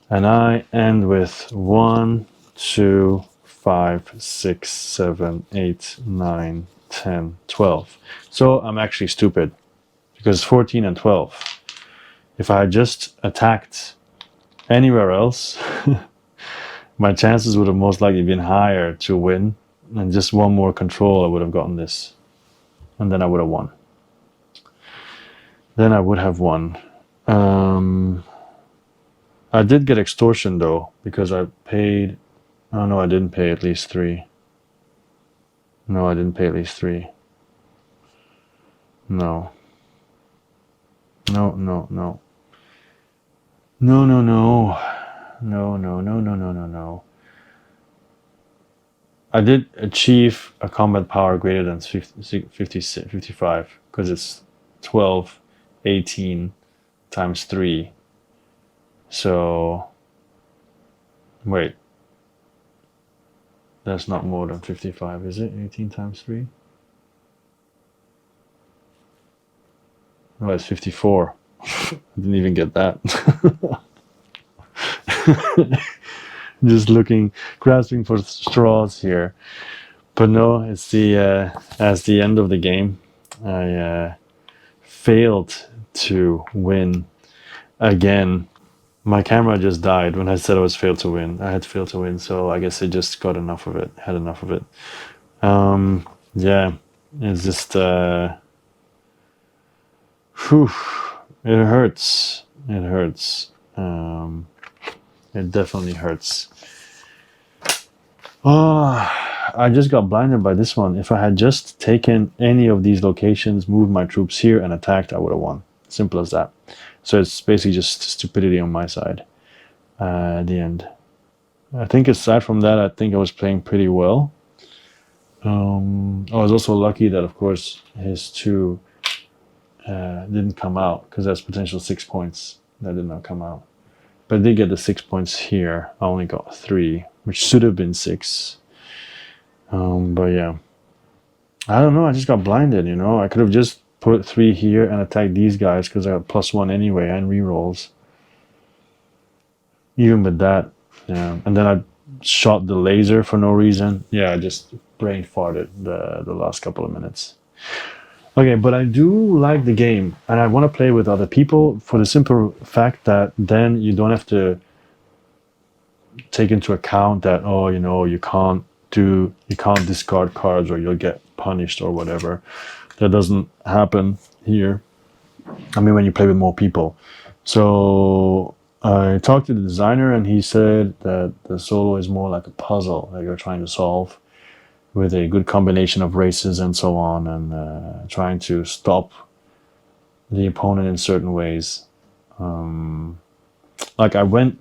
And I end with 1, 2, 5, 6, 7, 8, 9, 10, 12. So I'm actually stupid because 14 and 12. If I had just attacked anywhere else, my chances would have most likely been higher to win. And just 1 more control, I would have gotten this. And then I would have won. I did get extortion though, because I paid... Oh no, I didn't pay at least 3. No, I didn't pay at least 3. No. No. No. I did achieve a combat power greater than 55, because it's 12, 18 times 3. So, wait. That's not more than 55, is it? 18 times 3? No, it's 54. I didn't even get that. Just grasping for straws here. But no, it's as the end of the game. I failed to win again. My camera just died when I said I was failed to win. I had failed to win, so I guess I just got enough of it. Had enough of it. Yeah, it's just whew, it hurts. It hurts. It definitely hurts. Oh, I just got blinded by this one. If I had just taken any of these locations, moved my troops here, and attacked, I would have won. Simple as that. So it's basically just stupidity on my side at the end. I think aside from that, I think I was playing pretty well. I was also lucky that, of course, his 2 didn't come out, because that's potential 6 points that did not come out. But I did get the 6 points here. I only got 3, which should have been 6. But yeah, I don't know. I just got blinded, you know. I could have just put 3 here and attacked these guys because I got +1 anyway and rerolls. even with that, yeah. And then I shot the laser for no reason. Yeah, I just brain farted the last couple of minutes. Okay, but I do like the game, and I want to play with other people for the simple fact that then you don't have to take into account that, oh, you know, you can't discard cards or you'll get punished or whatever. That doesn't happen here. I mean, when you play with more people. So I talked to the designer, and he said that the solo is more like a puzzle that you're trying to solve with a good combination of races and so on, and trying to stop the opponent in certain ways. Like I went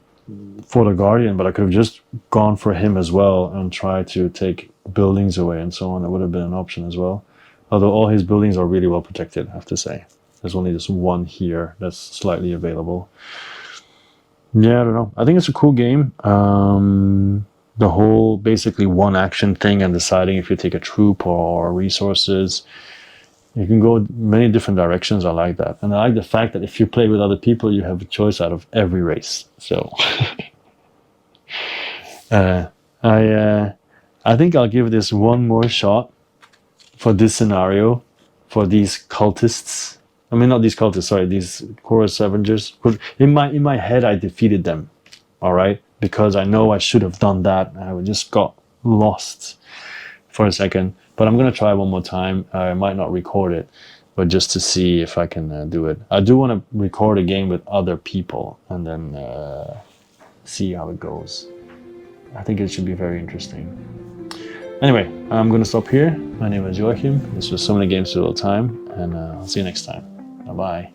for the Guardian, but I could have just gone for him as well and tried to take buildings away and so on. That would have been an option as well. Although all his buildings are really well protected, I have to say. There's only this one here that's slightly available. Yeah, I don't know. I think it's a cool game. The whole basically one action thing and deciding if you take a troop or resources. You can go many different directions. I like that. And I like the fact that if you play with other people, you have a choice out of every race. So uh, I think I'll give this one more shot for this scenario, for these cultists. I mean, not these cultists, sorry, these chorus scavengers. In my head, I defeated them, all right? Because I know I should have done that. I just got lost for a second. But I'm going to try one more time. I might not record it, but just to see if I can do it. I do want to record a game with other people and then see how it goes. I think it should be very interesting. Anyway, I'm going to stop here. My name is Joachim. This was So Many Games So Little Time, and I'll see you next time. Bye-bye.